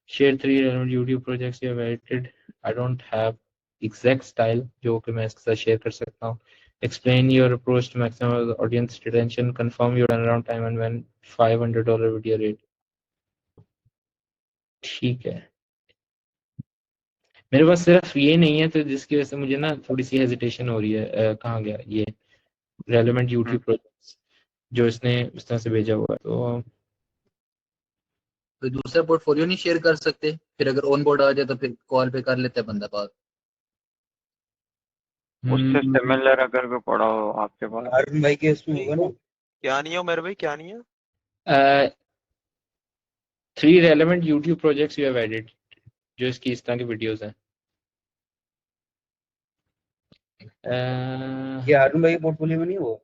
Share 3 relevant YouTube projects you have edited. I don't have exact style जो कि मैं इसके साथ शेयर कर सकता हूँ. Explain your approach to maximize audience retention. Confirm your turnaround time and when $500 video rate. ठीक है. मेरे पास सिर्फ ये नहीं है तो जिसकी वजह से मुझे ना थोड़ी सी हेजिटेशन हो रही है. कहाँ गया ये रेलेवेंट यूट्यूब प्रोजेक्ट्स जो इसने इस तरह से भेजा हुआ है. तो दूसरा पोर्टफोलियो नहीं शेयर कर सकते? फिर अगर ऑन बोर्ड आ जाए तो फिर कॉल पे कर लेते हैं बंदा बात. उससे सिमिलर अगर कोई पड़ा हो आपके पास. अरुण भाई के उसमें होगा ना. क्या नहीं हो मेरे भाई, क्या नहीं है? 3 relevant YouTube projects you have added जो इसकी इस तरह की वीडियोस हैं. ये अरुण भाई के पोर्टफोलियो में नहीं हुआ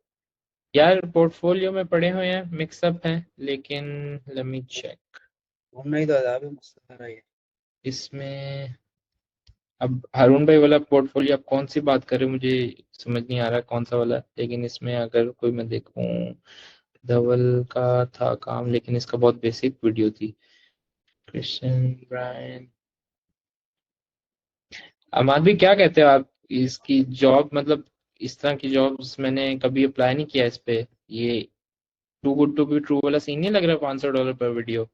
यार पोर्टफोलियो में पड़े हुए हैं, मिक्सअप हैं, लेकिन लेट मी चेक. घूमना ही तो आदाब है मुस्तफा है. इसमें अब हारून भाई वाला पोर्टफोलियो आप कौन सी बात कर रहे हो मुझे समझ नहीं आ रहा कौन सा वाला. लेकिन इसमें अगर कोई मैं देखूं धवल का था काम, लेकिन इसका बहुत बेसिक वीडियो थी. क्रिश्चियन ब्रायन अमाद भी क्या कहते हो आप इसकी जॉब, मतलब इस तरह की जॉब्स मैंने कभी अप्लाई नहीं किया इस पे. ये too good to be true वाला सीन नहीं लग रहा $500 पर वीडियो.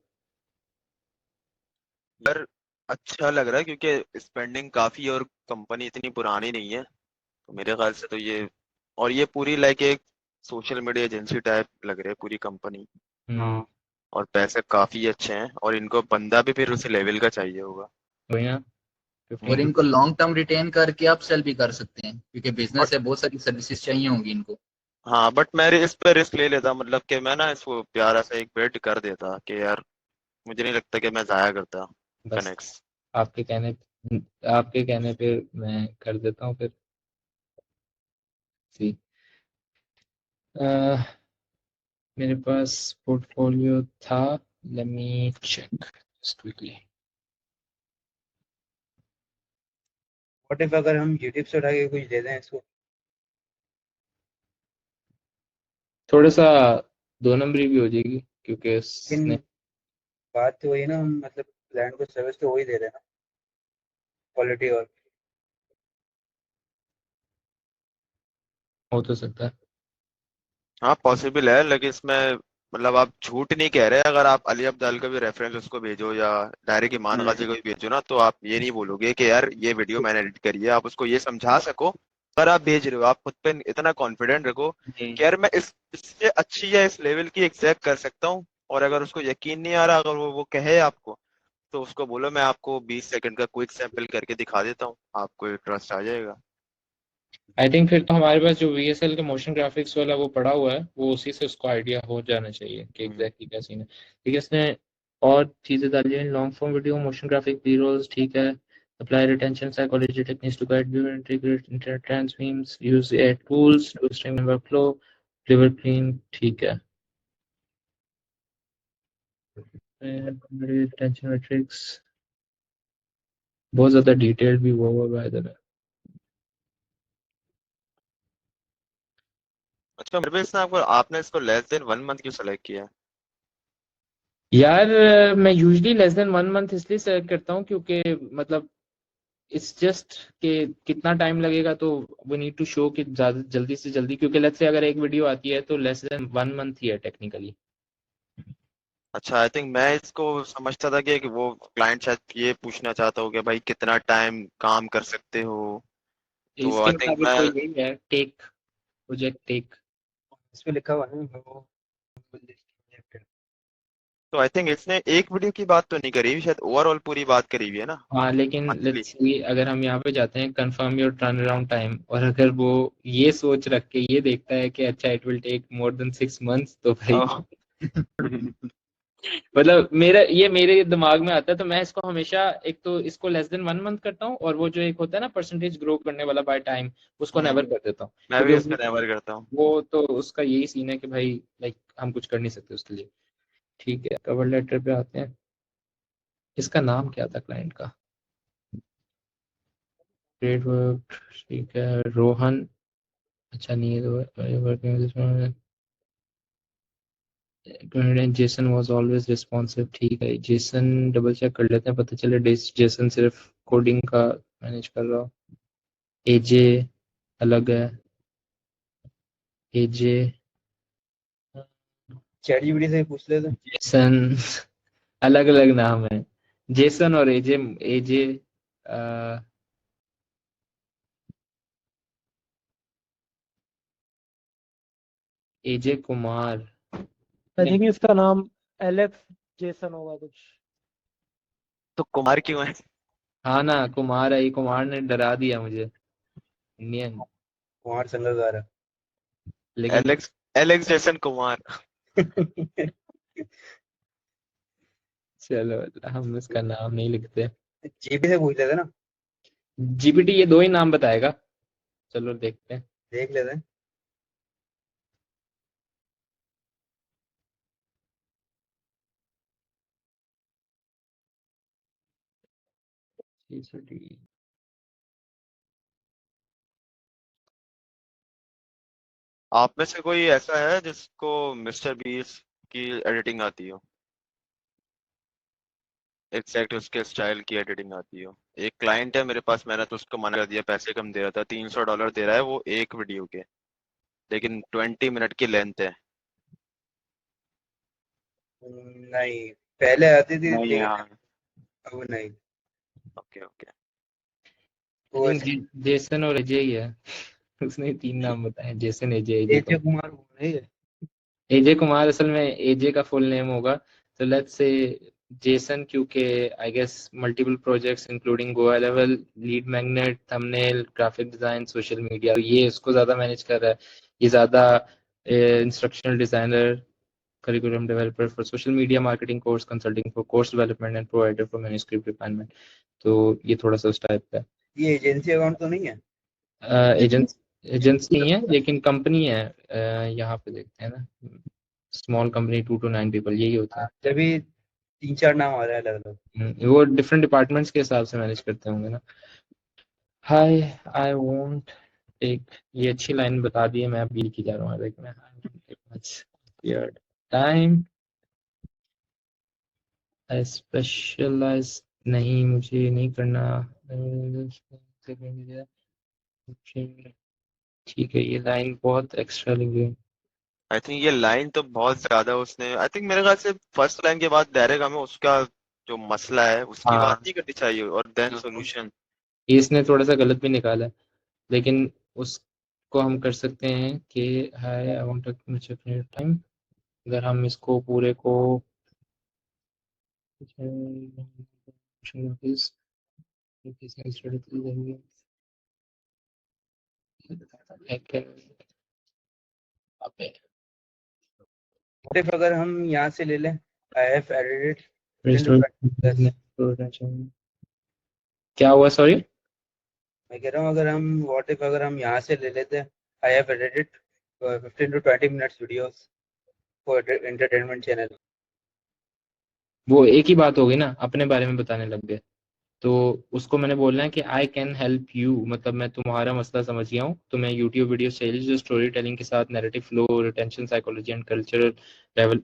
यार अच्छा लग रहा है क्योंकि स्पेंडिंग काफी है और कंपनी इतनी पुरानी नहीं है, तो मेरे ख्याल से तो ये, और ये पूरी लाइक एक सोशल मीडिया एजेंसी टाइप लग रही है पूरी कंपनी. और पैसे काफी अच्छे हैं और इनको बंदा भी फिर उसी लेवल का चाहिए होगा. और इनको लॉन्ग टर्म रिटेन करके आप सेल भी कर सकते हैं क्योंकि बिजनेस है, बहुत सारी सर्विसेज चाहिए होंगी इनको. हाँ बट मैं इस पे रिस्क ले लेता, मतलब कि मैं ना इसको प्यारा सा एक बेट कर देता कि यार मुझे नहीं लगता कि मैं जाया करता कनेक्ट्स. आपके कहने पे मैं कर देता हूँ फिर. सी मेरे पास पोर्टफोलियो था. Let me check just quickly. What if अगर हम यूट्यूब से उठा के कुछ दे दें इसको. थोड़ा सा 2 नंबरी भी हो जाएगी क्योंकि उसने बात तो वही ना, हम मतलब क्लाइंट को सर्विस तो वही दे रहे हैं ना, क्वालिटी. और हो तो सकता है. हाँ पॉसिबल है, लेकिन इसमें मतलब आप झूठ नहीं कह रहे. अगर आप अली अब्दाल का भी रेफरेंस उसको भेजो या डायरेक्ट ईमान गाजी को भी भेजो ना, तो आप ये नहीं बोलोगे कि यार ये वीडियो मैंने एडिट करी है. आप उसको ये समझा सको. अगर आप भेज रहे हो, आप खुद पे इतना कॉन्फिडेंट रखो कि यार मैं इससे अच्छी या इस लेवल की एग्जैक्ट कर सकता हूँ. और अगर उसको यकीन नहीं आ रहा, अगर वो कहे आपको, तो उसको बोलो मैं आपको 20 सेकंड का क्विक सैंपल करके दिखा देता हूँ, आपको ट्रस्ट आ जाएगा. आई थिंक फिर तो हमारे पास जो VSL के मोशन ग्राफिक्स वाला वो पड़ा हुआ है, वो उसी से उसको आइडिया हो जाना चाहिए कि एग्जैक्टली क्या सीन है. ठीक है, इसने और चीजें डाली हैं. Long form video, motion graphic, B rolls. ठीक है. Apply retention psychology techniques to guide viewer, integrate trans memes, use AI tools to streamline workflow, deliver clean. ठीक है. रिटेंशन मैट्रिक्स बहुत ज्यादा डिटेल्ड भी हुआ बाय द वे. अच्छा मेरे पे आपने इसको लेस देन 1 मंथ क्यों सेलेक्ट किया? यार मैं यूजली लेस देन 1 मंथ इसलिए सेलेक्ट करता हूँ क्योंकि मतलब इट्स जस्ट कि कितना टाइम लगेगा, तो वी नीड टू शो कि ज्यादा जल्दी से जल्दी, क्योंकि लेट्स से अगर एक वीडियो आती है तो लेस देन 1 मंथ ही है टेक्निकली. अच्छा आई थिंक मैं इसको समझता था कि वो क्लाइंट शायद ये पूछना चाहता हो कि भाई कितना टाइम काम कर सकते हो. तो इसके आई थिंक मुताबिक मैं, तो यही है, टेक प्रोजेक्ट टेक. इसमें लिखा हुआ है ना वो. तो आई थिंक इसने एक वीडियो की बात तो नहीं करी हुई, शायद ओवरऑल पूरी बात करी हुई है ना. हाँ लेकिन मंथली. लेट्स सी अगर हम यहाँ पे जाते हैं confirm your turn around time, और अगर वो ये सोच रख के ये देखता है कि अच्छा it will take more than 6 months, तो भाई मतलब मेरे दिमाग में आता है, तो मैं इसको हमेशा एक तो इसको लेस देन 1 मंथ करता हूँ, और वो जो एक होता है ना परसेंटेज ग्रो करने वाला बाय टाइम, उसको नेवर कर देता हूँ. मैं भी क्योंकि इसको नेवर करता हूँ. वो तो उसका यही सीन है कि भाई लाइक हम कुछ कर नहीं सकते उसके लिए. ठीक है, कवर लेटर पे आते हैं. इसका नाम क्या था क्लाइंट का? Great work. ठीक है, रोहन. अच्छा नहीं है तो working Jason was always responsive. ठीक है, जेसन डबल चेक कर लेते हैं, पता चले जेसन सिर्फ कोडिंग का मैनेज कर रहा हो. एजे अलग है, एजे चैट जीपीटी से पूछ लेते। जेसन अलग अलग नाम है, जेसन और एजे। एजे एजे कुमार। आई थिंक इसका नाम एलेक्स जेसन होगा कुछ। तो कुमार क्यों है? हाँ ना, कुमार है, ये कुमार ने डरा दिया मुझे, इंडियन। कुमार संगकारा। लेकिन एलेक्स एलेक्स जेसन कुमार। चलो हम इसका नाम नहीं लिखते। जीपी से पूछ लेते ना। जीपीटी ये दो ही नाम बताएगा, चलो देखते हैं। देख लेते हैं। आप में से कोई ऐसा है जिसको मिस्टर बीस्ट की एडिटिंग आती हो, एग्जैक्ट उसके स्टाइल की एडिटिंग आती हो? एक क्लाइंट है मेरे पास, मैंने तो उसको मना कर दिया, पैसे कम दे रहा था, $300 दे रहा है वो एक वीडियो के, लेकिन 20 मिनट की लेंथ है। नहीं, पहले आती थी नहीं, लेकिन हाँ। अब नहीं। Okay okay. वो ऐसे जेसन और अजय ही है। उसने 3 नाम बताए, जेसन, एजे, एजे एजे कुमार। कुमार वो नहीं है। एजे कुमार असल में एजे का फुल नेम होगा, तो लेट्स से जेसन, क्योंकि I guess multiple projects including गोवा level, lead magnet, thumbnail, graphic design, social media, ये इसको ज्यादा मैनेज कर रहा है। ये ज्यादा instructional designer, curriculum developer for social media marketing course, consulting for course development and provider for manuscript refinement। तो ये थोड़ा सा उस टाइप का ये एजेंसी अकाउंट तो नहीं है। है। एजेंसी नहीं है लेकिन कंपनी है। यहाँ पे देखते हैं ना, स्मॉल कंपनी 2 to 9 people, यही होता है। तभी 3-4 नाम आ रहा है अलग अलग। वो डिफरेंट डिपार्टमेंट्स के हिसाब से मैनेज करते होंगे ना। हाय, आई वोंट टेक, ये अच्छी लाइन बता दी है, मैं अब लिखी जा रहा हूँ, लेकिन I won't take much your time, specialise नहीं, मुझे नहीं करना। ठीक है, ये लाइन बहुत एक्स्ट्रा लगी। आई थिंक ये लाइन तो बहुत ज्यादा उसने, आई थिंक मेरे ख्याल से फर्स्ट लाइन के बाद डायरेक्ट हमें उसका जो मसला है उसकी हाँ, बात नहीं करनी चाहिए, और देन सोल्यूशन। इसने थोड़ा सा गलत भी निकाला है, लेकिन उसको हम कर सकते हैं कि hi, I want to much of your time. अगर हम इसको पूरे को What if अगर हम यहाँ से ले लें, आई हैव एडिटेड। क्या हुआ, सॉरी? मैं कह रहा हूँ अगर हम व्हाट इफ अगर हम यहाँ से ले लेते हैं, I have edited 15 to 20 minutes videos for entertainment channel. वो एक ही बात होगी ना, अपने बारे में बताने लग गए। तो उसको मैंने बोलना है कि आई कैन हेल्प यू, मतलब मैं तुम्हारा मसला समझ गया हूँ, तो मैं यूट्यूब वीडियो चाहिए जो स्टोरी टेलिंग के साथ narrative flow, retention, psychology and cultural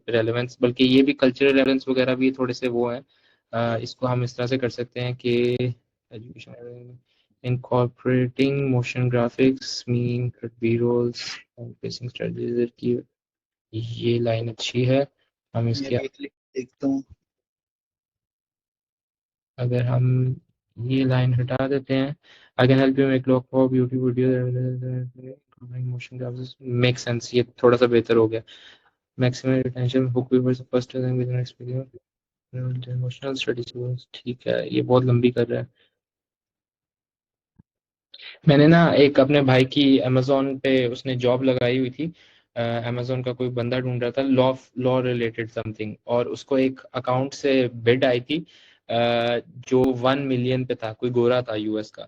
relevance, बल्कि ये भी कल्चरल रेलेवेंस वगैरह भी थोड़े से वो हैं। इसको हम इस तरह से कर सकते हैं कि education, incorporating motion graphics, meme, B rolls, basic strategies की, ये लाइन अच्छी है। हम इसके देखता हूँ। अगर हम ये लाइन हटा देते हैं, आई can help you make lock for YouTube video motion graphics, make sense, ये थोड़ा सा बेहतर हो गया। Maximum retention hook viewers first time with an experience emotional studies, ठीक है, ये बहुत लंबी कर रहा है। मैंने ना एक अपने भाई की अमेजोन पे उसने जॉब लगाई हुई थी, अमेजोन का कोई बंदा ढूंढ रहा था, लॉ लॉ रिलेटेड समथिंग, और उसको एक अकाउंट से बिड आई थी जो 1 मिलियन पे था, कोई गोरा था यूएस का,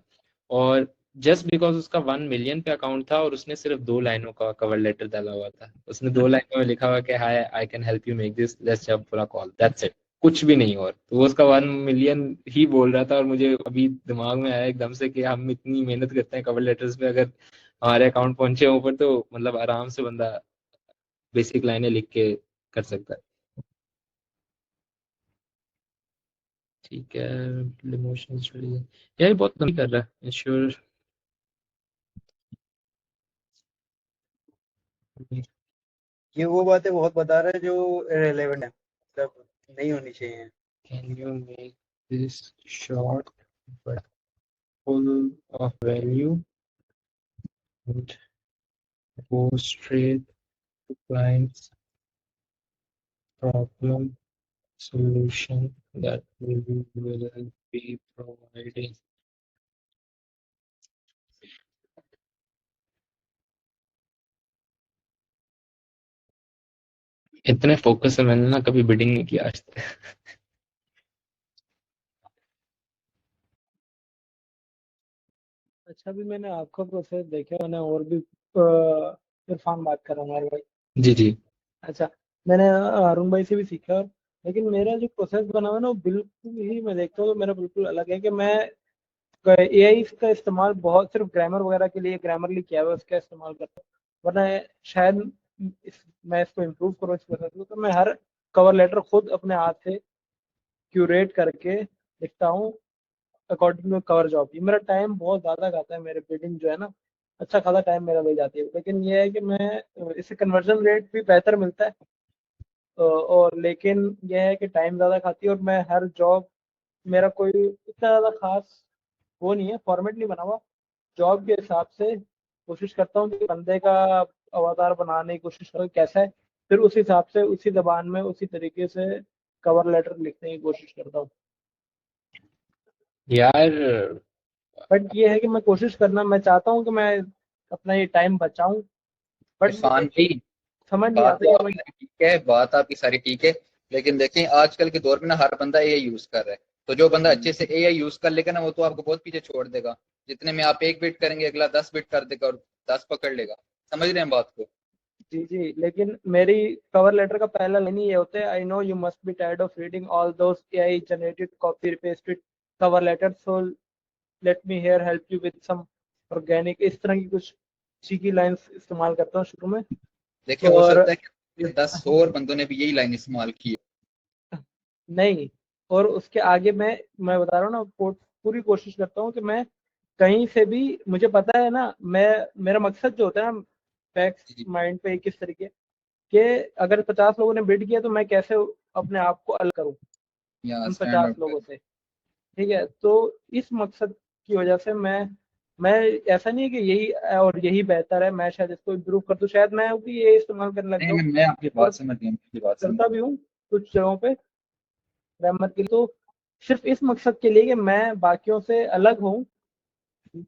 और जस्ट बिकॉज उसका 1 मिलियन पे अकाउंट था और उसने सिर्फ 2 लाइनों का कवर लेटर डाला हुआ था, उसने 2 लाइनों में लिखा हुआ कि hi, I can help you make this, let's jump for a call, that's it, कुछ भी नहीं। और तो वो उसका 1 मिलियन ही बोल रहा था, और मुझे अभी दिमाग में आया एकदम से कि हम इतनी मेहनत करते हैं कवर लेटर्स पे, अगर हमारे अकाउंट पहुंचे ऊपर तो मतलब आराम से बंदा बेसिक लाइनें लिख के कर सकता है। ठीक है, इमोशंस यार बहुत लंबी कर रहा है, श्योर। ये वो बातें बहुत बता रहा है जो रेलेवेंट है, मतलब नहीं होनी चाहिए। Can you make this short but full of value and go straight to client's problem solution that we will be providing? इतने फोकस से मैंने ना कभी बिडिंग नहीं किया आज तक। अच्छा, भी मैंने आपका प्रोसेस देखा, मैंने और भी इरफान बात कर रहा हूँ यार भाई। जी जी। अच्छा, मैंने अरुण भाई से भी सीखा, लेकिन मेरा जो प्रोसेस बना हुआ है ना वो बिल्कुल ही मैं देखता हूँ तो मेरा बिल्कुल अलग है कि मैं एआई का इस्तेमाल बहुत सिर्फ ग्रामर वगैरह के लिए, ग्रामरली किया हुआ है उसका इस्तेमाल करता हूँ, वरना शायद मैं इसको इम्प्रूव करूँ इस प्रोसेस को, तो मैं हर कवर लेटर खुद अपने हाथ से क्यूरेट करके लिखता हूँ अकॉर्डिंग टू कवर जॉब। ये मेरा टाइम बहुत ज़्यादा खाता है, मेरे बिल्डिंग जो है ना अच्छा खासा टाइम मेरा ले जाती है, लेकिन ये है कि मैं इससे कन्वर्जन रेट भी बेहतर मिलता है, और लेकिन यह है कि टाइम ज़्यादा खाती है, और मैं हर जॉब मेरा कोई इतना ज़्यादा खास वो नहीं है, फॉर्मेट नहीं बना हुआ, जॉब के हिसाब से कोशिश करता हूँ कि बंदे का अवतार बनाने की कोशिश करूँ कैसा है, फिर उस हिसाब से उसी जबान में उसी तरीके से कवर लेटर लिखने की कोशिश करता हूँ। यार बट ये है कि मैं कोशिश करना, मैं चाहता हूँ कि मैं अपना ये टाइम बचाऊं, बट इरफान मुझे भाई, समझ नहीं बात आता तो कि मैं आपकी ठीक है, बात आपकी सारी ठीक है, लेकिन देखें आजकल के दौर में ना हर बंदा एआई यूज कर रहा है, तो जो बंदा अच्छे से एआई यूज कर लेगा ना वो तो आपको बहुत पीछे छोड़ देगा। जितने में आप 1 बिट करेंगे अगला 10 बिट कर देगा और 10 पकड़ लेगा। समझ रहे हैं बात को? जी जी, लेकिन मेरी कवर लेटर का पहला लाइन ही ये होता है, I know you must be tired of reading all those AI generated copy pasted cover letter, so let me here help you with some organic, इस तरह की कुछ चीकी लाइंस इस्तेमाल करता हूँ शुरू में। देखिए हो और सकता है कि 10 और बंदों ने भी यही लाइन इस्तेमाल की है। नहीं, और उसके आगे मैं बता रहा हूँ ना, पूरी कोशिश करता हूँ कि मैं कहीं से भी, मुझे पता है ना, मैं मेरा मकसद जो होता है ना फैक्ट्स जी, माइंड पे किस तरीके कि अगर 50 लोगों ने बिड किया तो मैं कैसे अपने आप को अलग करूँ यहाँ उन स्टैंड 50 आउट लोगों कर। से। ठीक है, तो इस मकसद की वजह से मैं ऐसा नहीं है कि यही और यही बेहतर है, मैं शायद इसको इम्प्रूव कर दूं, शायद मैं भी ये इस्तेमाल करने लग नहीं जाऊँ, मैं आपकी और बात समझ गया, आपकी बात समझ करता भी हूँ कुछ जगहों पे ग्रामर के लिए, तो सिर्फ इस मकसद के लिए कि मैं बाकियों से अलग हूँ।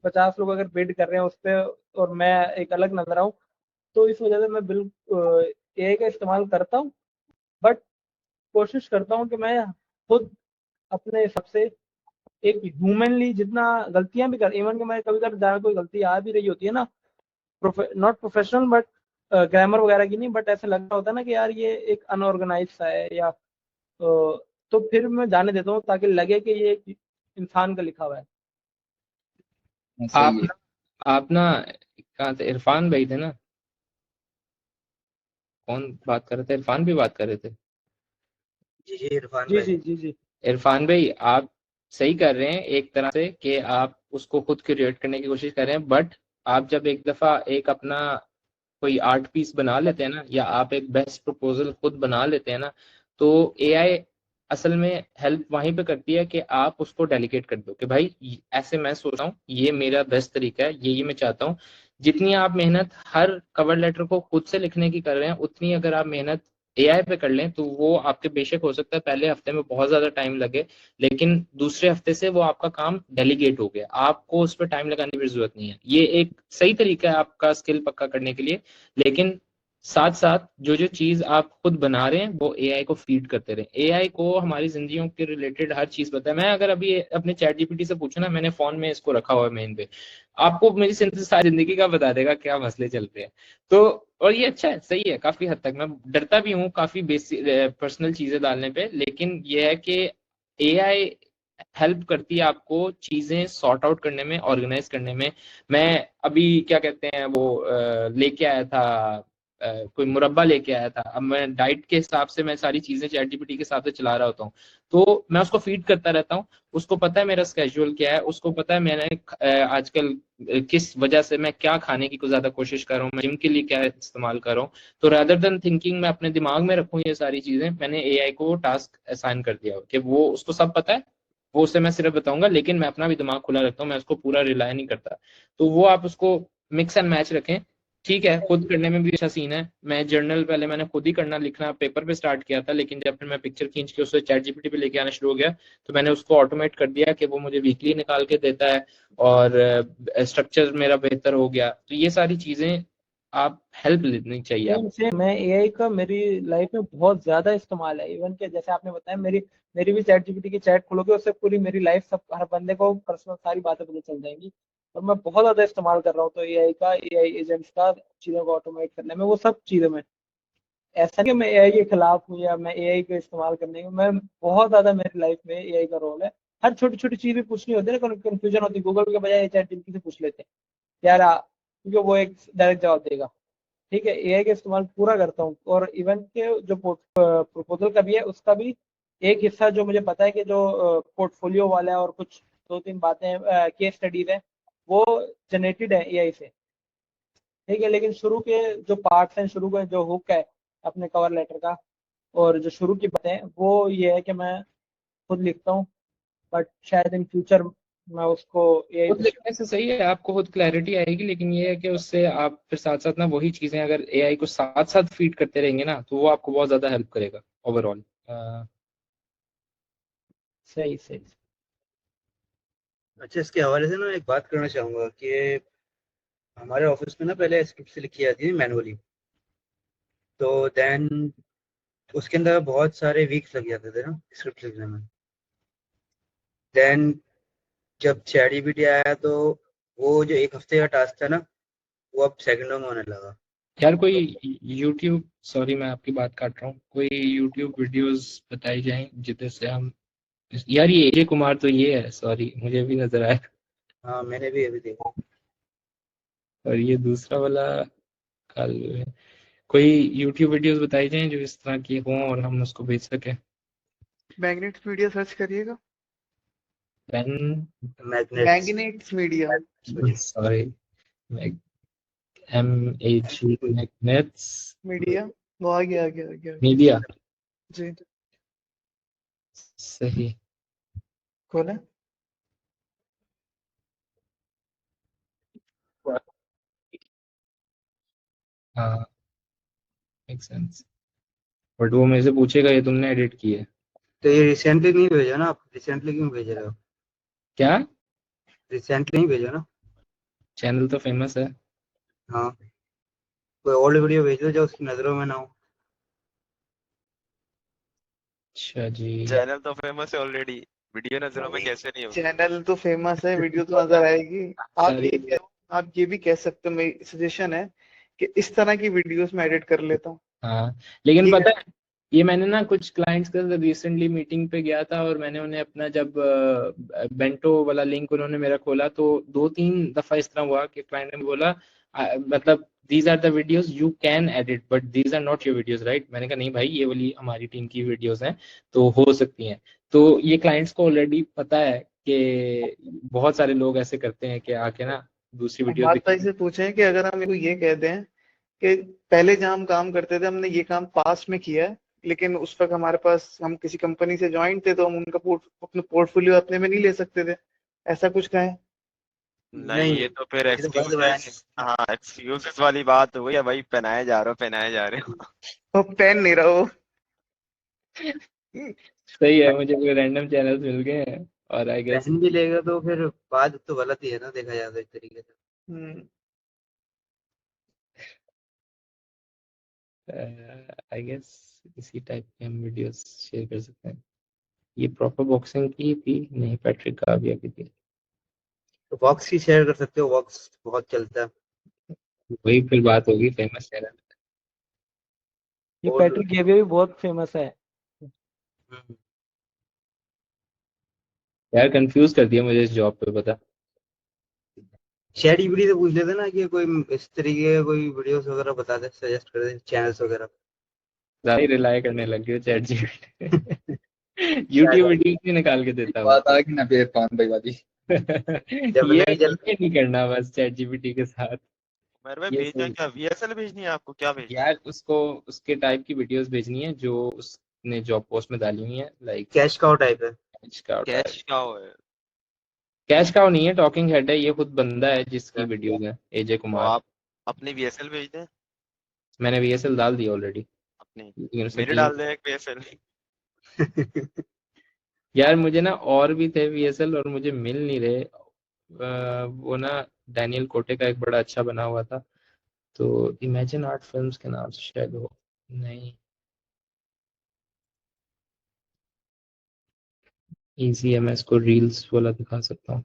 50 लोग अगर बिड कर रहे हैं उस पर और मैं एक अलग नजर आऊँ, तो इस वजह से मैं बिल्कुल एआई का इस्तेमाल करता हूँ, बट कोशिश करता हूँ कि मैं खुद अपने हिसाब से एक ह्यूमनली जितना गलतियां भी कर, इवन कि मैं कभी कभी जहाँ कोई गलती आ भी रही होती है ना, नॉट प्रोफेशनल बट ग्रामर वगैरह की नहीं, बट ऐसे लग रहा होता है ना कि यार ये एक अनऑर्गेनाइज सा है, या तो फिर मैं जाने देता हूँ ताकि लगे कि ये एक इंसान का लिखा हुआ है। हाँ, आप सही है। आप ना कहाँ थे? इरफान भाई थे ना? कौन बात कर रहे थे? इरफान भी बात कर रहे थे। जी जी इरफान जी भाई। जी जी जी। इरफान भाई आप सही कर रहे हैं एक तरह से कि आप उसको खुद क्रिएट करने की कोशिश कर रहे हैं, बट आप जब एक दफा एक अपना कोई आर्ट पीस बना लेते हैं ना, या आप एक बेस्ट प्रपोजल खुद बना लेते हैं ना, तो एआई असल में हेल्प वहीं पे करती है कि आप उसको डेलीगेट कर दो कि भाई ऐसे मैं सोच रहा हूँ, ये मेरा बेस्ट तरीका है, ये मैं चाहता हूँ। जितनी आप मेहनत हर कवर लेटर को खुद से लिखने की कर रहे हैं, उतनी अगर आप मेहनत एआई पे कर लें तो वो आपके, बेशक हो सकता है पहले हफ्ते में बहुत ज्यादा टाइम लगे, लेकिन दूसरे हफ्ते से वो आपका काम डेलीगेट हो गया, आपको उस पर टाइम लगाने की जरूरत नहीं है। ये एक सही तरीका है आपका स्किल पक्का करने के लिए, लेकिन साथ साथ जो जो चीज आप खुद बना रहे हैं वो एआई को फीड करते रहे। एआई को हमारी जिंदगियों के रिलेटेड हर चीज पता है। मैं अगर अभी अपने चैट जीपीटी से पूछूं ना, मैंने फोन में इसको रखा हुआ है मेन पे, आपको मेरी सारी जिंदगी का बता देगा क्या मसले चलते हैं। तो और ये अच्छा है, सही है काफी हद तक। मैं डरता भी हूँ काफी बेसिक पर्सनल चीजें डालने पे, लेकिन ये है कि एआई हेल्प करती है आपको चीजें सॉर्ट आउट करने में, ऑर्गेनाइज करने में। मैं अभी क्या कहते हैं वो लेके आया था कोई मुरब्बा लेके आया था, अब मैं डाइट के हिसाब से मैं सारी चीजें ChatGPT के हिसाब से चला रहा होता हूँ, तो मैं उसको फीड करता रहता हूँ। उसको पता है मेरा स्केड्यूल क्या है, उसको पता है मैंने आजकल किस वजह से मैं क्या खाने की कुछ ज्यादा कोशिश कर रहा हूँ, मैं जिम के लिए क्या इस्तेमाल कर रहा हूँ। तो रादर देन थिंकिंग मैं अपने दिमाग में रखूँ ये सारी चीजें, मैंने AI को टास्क असाइन कर दिया कि वो उसको सब पता है, वो उसे मैं सिर्फ बताऊंगा, लेकिन मैं अपना भी दिमाग खुला रखता हूँ, मैं उसको पूरा रिलाय नहीं करता। तो वो आप उसको मिक्स एंड मैच रखें। ठीक है, खुद करने में भी अच्छा सीन है। मैं जर्नल पहले मैंने खुद ही करना लिखना पेपर पे स्टार्ट किया था, लेकिन जब फिर मैं पिक्चर खींच के उसे ChatGPT पे लेके आना शुरू हो गया, तो मैंने उसको ऑटोमेट कर दिया कि वो मुझे वीकली निकाल के देता है, और स्ट्रक्चर मेरा बेहतर हो गया। तो ये सारी चीजें आप हेल्प लेनी चाहिए आप। सेम मैं AI का मेरी लाइफ में बहुत ज्यादा इस्तेमाल है। इवन के जैसे आपने बताया, मेरी भी ChatGPT की चैट खोलोगे उससे पूरी मेरी लाइफ, सब हर बंदे को पर्सनल सारी बातें पता चल जाएंगी। और मैं बहुत ज्यादा इस्तेमाल कर रहा हूँ तो AI एजेंट्स का, चीजों को ऑटोमेट करने में, वो सब चीजों में। ऐसा नहीं कि मैं AI के खिलाफ हूँ या मैं AI को इस्तेमाल करने में, मैं बहुत ज्यादा, मेरी लाइफ में AI का रोल है। हर छोटी छोटी चीज भी पूछनी होती है ना, कंफ्यूजन होती है, गूगल के बजाय ChatGPT से पूछ लेते हैं यार, क्योंकि वो एक डायरेक्ट जवाब देगा। ठीक है, AI का इस्तेमाल पूरा करता हूँ। और इवेंट के जो प्रपोजल का भी है, उसका भी एक हिस्सा जो मुझे पता है कि जो पोर्टफोलियो वाला है और कुछ दो तीन बातें केस स्टडीज है, वो जनरेटेड है AI से। ठीक है, लेकिन शुरू के जो पार्ट्स हैं, शुरू का जो हुक है अपने कवर लेटर का, और जो शुरू की बातें हैं, वो ये है कि मैं खुद लिखता हूँ। बट शायद इन फ्यूचर मैं उसको AI खुद पे लिखने से सही है, आपको खुद क्लैरिटी आएगी, लेकिन ये है कि उससे आप फिर साथ साथ ना वही चीजें अगर AI को साथ साथ फीड करते रहेंगे ना, तो वो आपको बहुत ज्यादा हेल्प करेगा ओवरऑल। सही सही। अच्छा, इसके हवाले से ना एक बात करना चाहूंगा कि हमारे ऑफिस में ना पहले स्क्रिप्ट लिखी जाती थी मैनुअली, तो देन उसके अंदर बहुत सारे वीक्स लग जाते थे ना स्क्रिप्ट लिखने में। देन जब ChatGPT आया तो वो जो एक हफ्ते का टास्क था ना, वो अब सेकंडों में होने लगा। यार तो कोई YouTube, सॉरी मैं आपकी बात काट रहा हूँ, कोई YouTube वीडियोस बताई जाए जिससे से हम, यार ये AJ कुमार तो ये है, सॉरी मुझे भी नजर आया। हाँ, मैंने भी अभी देखा। और ये दूसरा वाला कल, कोई YouTube वीडियोस बताई जाए जो इस तरह की हों और हम उसको भेज सकें। मैग्नेट्स मीडिया सर्च करिएगा। Pen, magnets, magnets media, sorry, MAG magnets media, वो आ गया आ गया आ गया मीडिया, जी। सही। खोला। हाँ, मेक सेंस। बट वो मेरे से पूछेगा ये तुमने एडिट की है तो ये रिसेंटली नहीं भेजा ना आप? रिसेंटली क्यों भेज रहे हो? क्या? रिसेंटली नहीं भेजा ना? चैनल तो फेमस है। हाँ, कोई ओल्ड वीडियो भेज दो जो उसकी नजरों में ना हो। अच्छा जी। चैनल तो फेमस है ऑलरेडी, वीडियो नजरों में नहीं, कैसे नहीं होगी? चैनल तो फेमस है, वीडियो तो नजर आएगी। सारी, आप ये भी कह सकते हो, मेरी सजेशन है कि इस तरह की वीडियोस में एडिट कर लेता हूँ। हाँ, लेकिन ये पता है ये मैंने ना कुछ क्लाइंट्स के साथ रिसेंटली मीटिंग पे गया था, और मैंने उन्हें अपना जब बेंटो वाला लिंक उन्होंने मेरा खोला, तो 2-3 दफा इस तरह हुआ कि क्लाइंट ने बोला मतलब these are the videos you can edit but these are not your videos right. मैंने कहा नहीं भाई, ये वाली हमारी टीम की वीडियोस हैं, तो हो सकती हैं। तो ये क्लाइंट्स को ऑलरेडी पता है कि बहुत सारे लोग ऐसे करते हैं कि आके ना दूसरी वीडियोस बात भाई दिखा। से पूछें कि अगर हम इनको ये कह दें कि पहले जहाँ हम काम करते थे, हमने ये काम पास में किया है, लेकिन उस वक्त हमारे पास, हम किसी कंपनी से ज्वाइन थे, तो हम उनका अपना पोर्टफोलियो अपने में नहीं ले सकते थे, ऐसा कुछ कहें। नहीं, नहीं, ये तो फिर ये तो गलत बयान है। एक्सक्यूजेस, हाँ एक्सक्यूजेस वाली बात हो गई है भाई, पहनाए जा रहे हो पहनाए जा रहे हो। वो पहन नहीं रहा वो। सही है, मुझे कोई रैंडम चैनल्स मिल गए हैं, और आई गेस पहन भी लेगा तो फिर बात तो गलत ही है ना, देखा जाए तो एक तरीके से। हम्म। आई गेस इसी टाइप के हम वीडियोस शेयर कर सकते हैं। ये प्रॉपर बॉक्सिंग की थी नहीं, पैट्रिक का भी अभी थी। तो वॉक्स ही शेयर कर सकते हो, वॉक्स बहुत चलता है। वही फिर बात होगी फेमस चैनल। ये और पैट्रिक गेबे भी बहुत फेमस है। हम्म, यार कंफ्यूज कर दिया मुझे इस जॉब पे, बता। चैट जीपीटी से पूछ लेते ना कि कोई इस तरीके के कोई वीडियोस वगैरह बता दे, सजेस्ट कर दे, चैनल्स वगैरह। ज्यादा ही रिलाय करने लग गए चैट जीपीटी। यूट्यूब वीडियो भी निकाल के देता हूँ। बात आ गई ना फिर कौन भाई वाली। जब ये नहीं चल ये नहीं करना बस चैट जीपीटी के साथ। मेरे भाई ये भेजना तो क्या, वीएसएल भेजनी है आपको, क्या भेजना है? यार उसको उसके टाइप की वीडियोस भेजनी है जो उसने जॉब पोस्ट में डाली हुई है, लाइक कैश काउ टाइप है। Cash cow type. कैश क्या है? कैश काउ नहीं है, टॉकिंग हेड है, ये खुद बंदा है जिसकी अच्छा। वीडियोस है, एजे तो कुमार। आप अपनी वीएसएल भेज दें। मैंने वीएसएल डाल दिया ऑलरेडी, अपनी लेकिन उसने मेरे क्लेम। डाल दें एक वीएसएल। यार मुझे ना और भी थे वीएसएल और मुझे मिल नहीं रहे। वो ना डैनियल कोटे का एक बड़ा अच्छा बना हुआ था, तो इमेजिन आर्ट फिल्म्स के नाम से शायद हो। नहीं, इजी है, मैं इसको रील्स वाला दिखा सकता हूँ।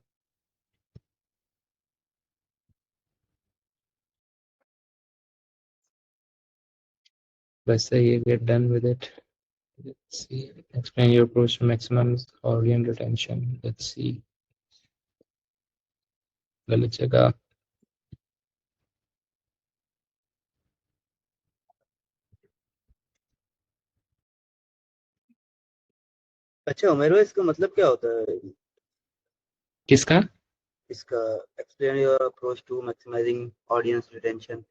वैसे ये get done with it. Let's see. Explain your approach to maximum audience retention. Let's see. गलत जगह। अच्छा उमेर भाई, इसका मतलब क्या होता है किसका? इसका? Explain your approach to maximising audience retention.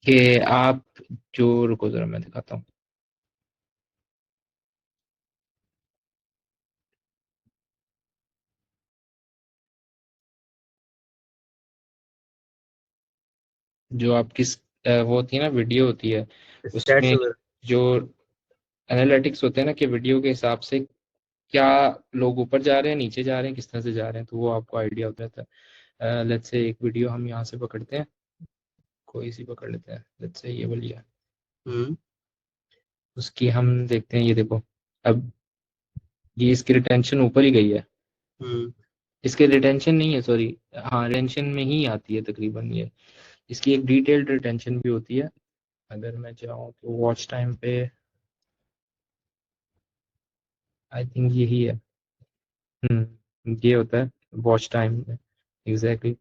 कि आप जो, रुको जरा मैं दिखाता हूँ। जो आप किस वो होती है ना, वीडियो होती है, स्टैट्स उसमें वगैरह। जो एनालिटिक्स होते हैं ना कि वीडियो के हिसाब से क्या लोग ऊपर जा रहे हैं, नीचे जा रहे हैं, किस तरह से जा रहे हैं, तो वो आपको आइडिया होता रहता है। लेट्स से एक वीडियो हम यहाँ से पकड़ते हैं, कोई सी पकड़ लेते हैं, लेट्स से ये वाली है। उसकी हम देखते हैं, ये देखो, अब ये इसकी रिटेंशन ऊपर ही गई है। इसके रिटेंशन नहीं है, सॉरी, हाँ रिटेंशन में ही आती है तकरीबन ये। इसकी एक डिटेल्ड रिटेंशन भी होती है। अगर मैं चाहूँ तो वॉच टाइम पे आई थिंक यही है। ये होता है वॉच टाइम में, एग्जैक्टली।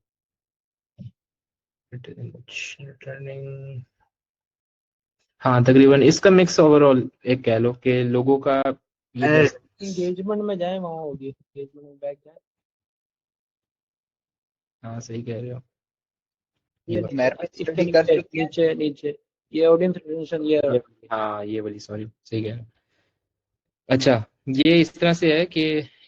रिटर्निंग, हाँ तकरीबन इसका मिक्स ओवरऑल एक कह लो कि लोगों का ये जैसे। एंगेजमेंट में जाए वहाँ होगी, एंगेजमेंट में बैक जाए। हाँ सही कह रहे हो। ये ये बात, मेरे पे इसके स्टडी कर नीचे चुकी है। नीचे नीचे ये ऑडियंस रिटेंशन, ये हाँ ये वाली, सॉरी सही कह रहे हो। अच्छा, ये इस तरह से है कि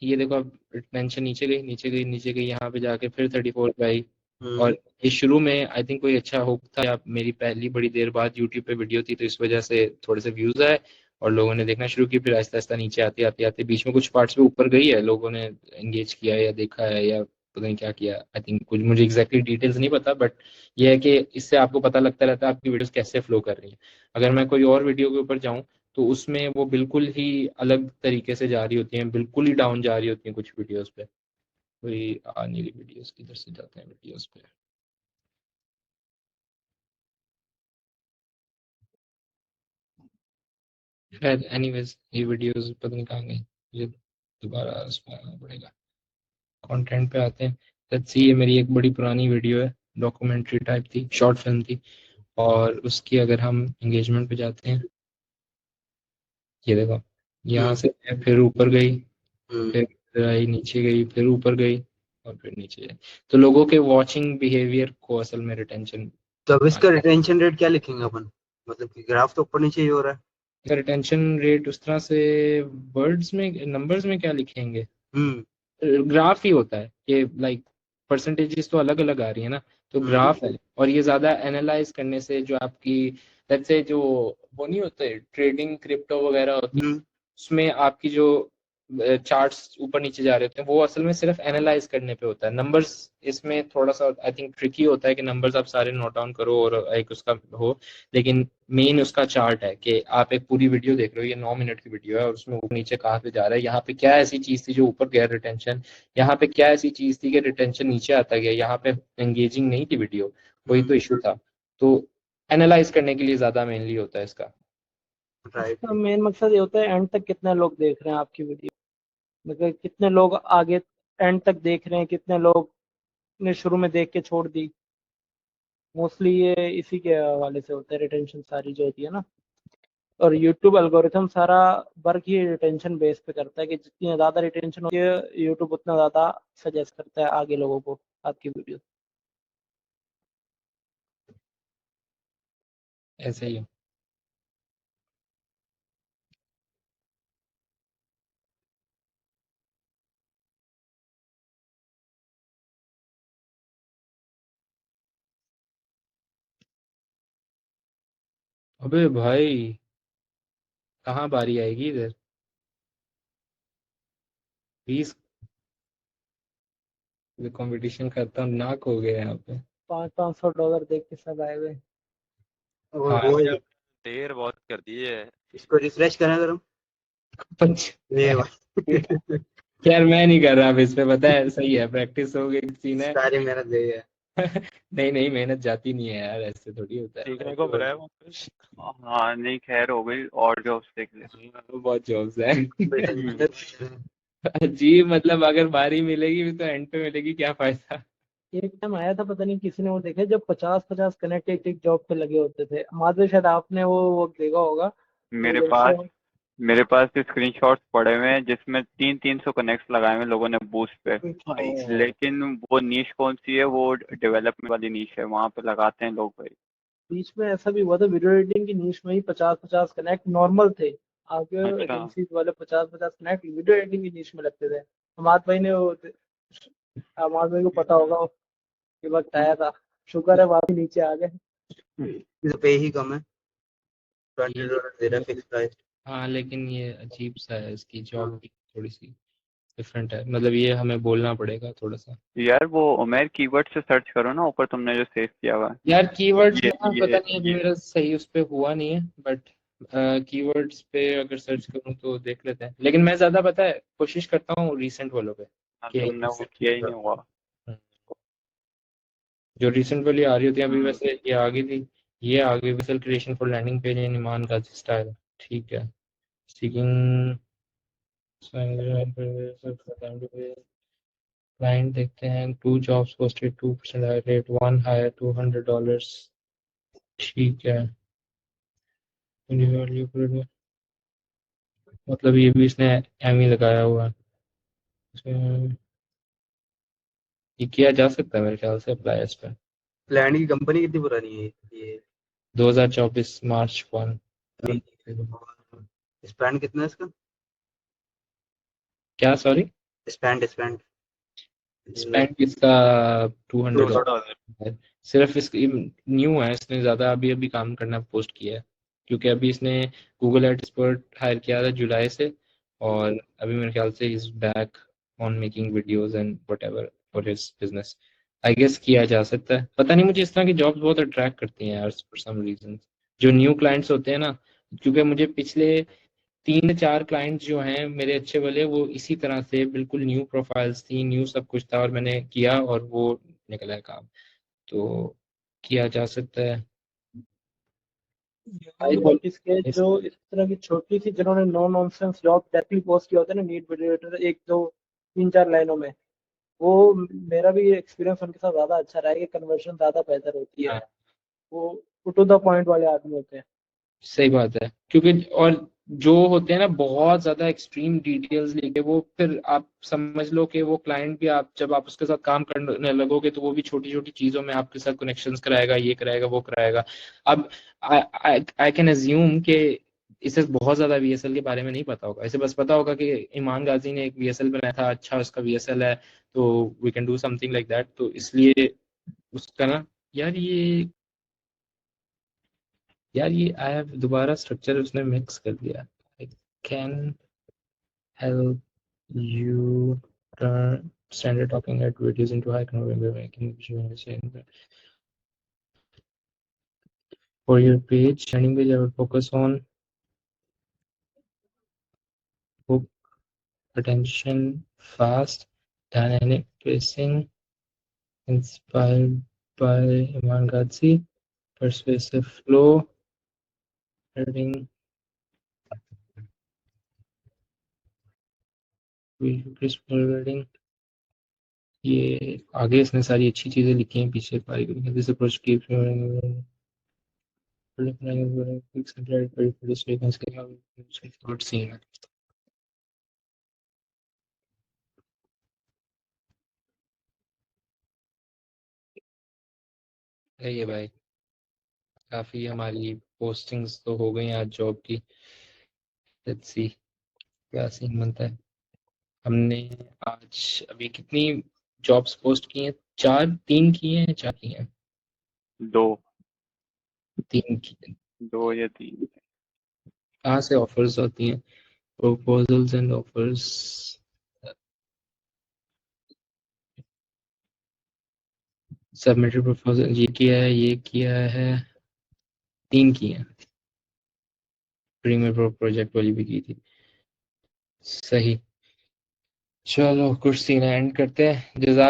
ये देखो, अब टेंशन नीचे गई, नीचे गई, नीचे गई, यहाँ पे जाके फिर 34 पे आई। और ये शुरू में आई थिंक कोई अच्छा हुक था, या मेरी पहली बड़ी देर बाद यूट्यूब पे वीडियो थी, तो इस वजह से थोड़े से व्यूज आए और लोगों ने देखना शुरू किया। फिर आहिस्ता आहिस्ता नीचे आते आते आते बीच में कुछ पार्ट्स पे ऊपर गई है, लोगों ने एंगेज किया है या देखा है या पता नहीं क्या किया। आई थिंक कुछ मुझे एग्जैक्टली डिटेल्स नहीं पता, बट ये है कि इससे आपको पता लगता रहता है आपकी वीडियोस कैसे फ्लो कर रही हैं। अगर मैं कोई और वीडियो के ऊपर जाऊँ तो उसमें वो बिल्कुल ही अलग तरीके से जा रही होती हैं, बिल्कुल ही डाउन जा रही होती हैं कुछ वीडियोस पे। कोई आने वाली वीडियोस किधर से जाते हैं वीडियोस पे? खैर एनीवेज, ये वीडियोस पता नहीं कहाँ गई, मुझे दोबारा उसमें आना पड़ेगा। कंटेंट पे आते हैं। लेट्स सी, ये मेरी एक बड़ी पुरानी वीडियो है, डॉक्यूमेंट्री टाइप थी, शॉर्ट फिल्म थी। और उसकी अगर हम एंगेजमेंट पे जाते हैं, ये देखो, यहाँ से फिर ऊपर गई, फिर आई, नीचे गई, फिर ऊपर गई और फिर नीचे गई। तो लोगों के वॉचिंग बिहेवियर को असल में रिटेंशन। तो अब इसका रिटेंशन रेट क्या लिखेंगे अपन? मतलब कि ग्राफ तो ऊपर नीचे ही हो रहा है। इसका रिटेंशन रेट उस तरह से वर्ड्स में, नंबर्स में क्या लिखेंगे? ग्राफ ही होता है कि लाइक परसेंटेजेस तो अलग अलग आ रही है ना, तो ग्राफ है। और ये ज्यादा एनालाइज करने से जो आपकी, लेट्स से जो वो नहीं होते ट्रेडिंग क्रिप्टो वगैरह होती है, उसमें आपकी जो चार्ट्स ऊपर नीचे जा रहे होते हैं, वो असल में सिर्फ एनालाइज करने पे होता है। नंबर्स इसमें थोड़ा सा आई थिंक ट्रिकी होता है कि नंबर्स आप सारे नोट डाउन करो और एक उसका हो, लेकिन मेन उसका चार्ट है कि आप एक पूरी वीडियो देख रहे हो, ये 9 मिनट की वीडियो है और उसमें ऊपर नीचे कहाँ पे जा रहा है, यहाँ पे क्या ऐसी चीज थी जो ऊपर गया रिटेंशन, यहाँ पे क्या ऐसी चीज थी कि रिटेंशन नीचे आता गया, यहाँ पे एंगेजिंग नहीं थी वीडियो, कोई तो इशू था। तो एनालाइज करने के लिए ज्यादा मेनली होता है इसका। इसका मेन मकसद ये होता है एंड तक कितने लोग देख रहे हैं आपकी वीडियो, मतलब कितने लोग आगे एंड तक देख रहे हैं, कितने लोग ने शुरू में देख के छोड़ दी। मोस्टली ये इसी के हवाले से होता है, रिटेंशन सारी जो होती है ना। और यूट्यूब एल्गोरिथम सारा वर्क ही रिटेंशन बेस पे करता है कि जितनी ज़्यादा रिटेंशन होती है यूट्यूब उतना ज़्यादा सजेस्ट करता है आगे लोगों को आपकी वीडियो। ऐसे ही है। अबे भाई कहाँ बारी आएगी इधर? 20 कंपटीशन करता हूँ, नाक हो गया यहाँ पे। $500 देख के सब आए हुए। और हाँ, वो देर बहुत कर दी है। इसको रिफ्रेश करा करो। पंच ये यार मैं नहीं कर रहा अब इस पे, पता है सही है, प्रैक्टिस हो गई सीन है। सारी मेहनत गई है। नहीं नहीं, मेहनत जाती नहीं है यार, ऐसे थोड़ी होता है। सीखने को मिला है वापस। हाँ नहीं, खैर हो गई और जॉब्स देख ले। बहुत जॉब्स है। बेटा जी मतलब अगर बारी मिलेगी भी तो एंड पे मिलेगी, क्या फायदा। एक टाइम आया था, पता नहीं किसी ने वो देखा, जब 50-50 कनेक्ट एक एक जॉब पे लगे होते थे। माधव शायद आपने वो देखा होगा। वो मेरे जैसे पास मेरे पास स्क्रीनशॉट्स पड़े हुए हैं जिसमें 300 कनेक्ट्स लगाए हुए हैं लोगों ने बूस्ट पे। लेकिन वो नीश कौन सी है, वो डेवलपमेंट वाली नीश है, वहां पे लगाते हैं लोग भाई। बीच में ऐसा भी हुआ था, वीडियो एडिटिंग की नीश में ही 50-50 कनेक्ट नॉर्मल थे। आगे अच्छा। एजेंसीज वाले 50-50 कनेक्ट वीडियो एडिटिंग की नीश में लगते थे। हमारे भाई ने वो, हमारे भाई को पता होगा कि वक्त आया था। शुक्र है वापस नीचे आ गए। पे ही कम है, $20 दे रहा है फिक्स प्राइस। हाँ लेकिन ये अजीब सा है, इसकी जॉब भी थोड़ी सी डिफरेंट है, मतलब ये हमें बोलना पड़ेगा थोड़ा सा। यार वो उमेर कीवर्ड से सर्च करो ना, ऊपर तुमने जो सेव किया हुआ है। यार कीवर्ड्स ये ना पता नहीं, अभी मेरा सही उस पे हुआ नहीं है, बट कीवर्ड्स पे अगर सर्च करूँ तो देख लेते हैं, लेकिन मैं ज्यादा पता है कोशिश करता हूँ रिसेंट वालों पे हाँ, कि तुमने वो किया ही नहीं हुआ। जो रिसेंट वाली आ रही होती है अभी, वैसे ये आ गई थी, ये आ गई visual creation for landing page in ईमान का स्टाइल। ठीक है, सीकिंग क्लाइंट देखते हैं, 2 jobs posted, 2% hire rate, 1 hire, $200। ठीक है, मतलब ये भी इसने एम ही लगाया हुआ है। इसमें ये किया जा सकता है मेरे ख्याल से अप्लाई इस पर। प्लान की कंपनी कितनी पुरानी है ये? 2024 मार्च 1। स्पैन कितना है इसका? क्या सॉरी? स्पैन स्पैन स्पेंड इसका $200 $200। है। सिर्फ इसकी न्यू है, इसने ज़्यादा अभी अभी काम करना पोस्ट किया है, क्योंकि अभी इसने गूगल एड एक्सपर्ट हायर किया था जुलाई से, और अभी मेरे ख्याल से is back on making videos and whatever for his business. I guess किया जा सकता है, पता नहीं, मुझे इस तरह की जॉब्स बहुत अट्रैक्ट करती हैं यार फॉर सम रीजन, जो न्यू क्लाइंट्स होते हैं ना, क्योंकि मुझे पिछले 3-4 क्लाइंट्स जो हैं मेरे अच्छे वाले, वो इसी तरह से बिल्कुल न्यू प्रोफाइल्स थी, न्यू सब कुछ था, और मैंने किया और वो निकला है काम, तो किया जा सकता है। आई बोल नोटिस किया जो इस तरह की छोटी सी, जिन्होंने no nonsense job directly post किया होता है ना, नीट वीडियो एडिटर, 1 2 3 4 लाइनों में, वो मेरा भी एक्सपीरियंस उनके साथ ज्यादा अच्छा रहा है कि कन्वर्शन ज्यादा बेहतर होती है। हाँ, वो टू द पॉइंट वाले आदमी होते हैं। सही बात है, क्योंकि और जो होते हैं ना बहुत ज्यादा एक्सट्रीम डिटेल्स लेके, वो फिर आप समझ लो कि वो क्लाइंट भी, आप जब आप उसके साथ काम करने लगोगे तो वो भी छोटी छोटी चीजों में आपके साथ कनेक्शंस कराएगा, ये कराएगा वो कराएगा। अब आई कैन अज्यूम कि इसे बहुत ज्यादा वीएसएल के बारे में नहीं पता होगा, इसे बस पता होगा कि ईमान गाजी ने एक वीएसएल बनाया था, अच्छा उसका वीएसएल है, तो we can do something like that, तो इसलिए उसका ना, यार ये ये आई हैव दोबारा स्ट्रक्चर उसने मिक्स कर दिया। I can help you turn standard talking at videos into high converting making for your page landing page. I will focus on hook attention, fast dynamic pacing, inspired by Iman Ghazi, persuasive flow, editing, crisp editing, ये आगे इसने सारी अच्छी चीजें लिखी हैं पीछे this approach keeps good scene है ये भाई। काफी हमारी पोस्टिंग्स तो हो गई आज जॉब की। लेट्स सी क्या सीन बनता है। हमने आज अभी कितनी जॉब्स पोस्ट की हैं? 3 की हैं, 4 की हैं? 2 3 की हैं। 2 या 3। कहाँ से ऑफर्स होती हैं? Proposals and offers. Submitted proposal ये किया है, ये किया है, 3 की हैं। प्रीमियर प्रोजेक्ट वाली भी की थी। सही, चलो कुछ सीन एंड करते हैं। जज़ाक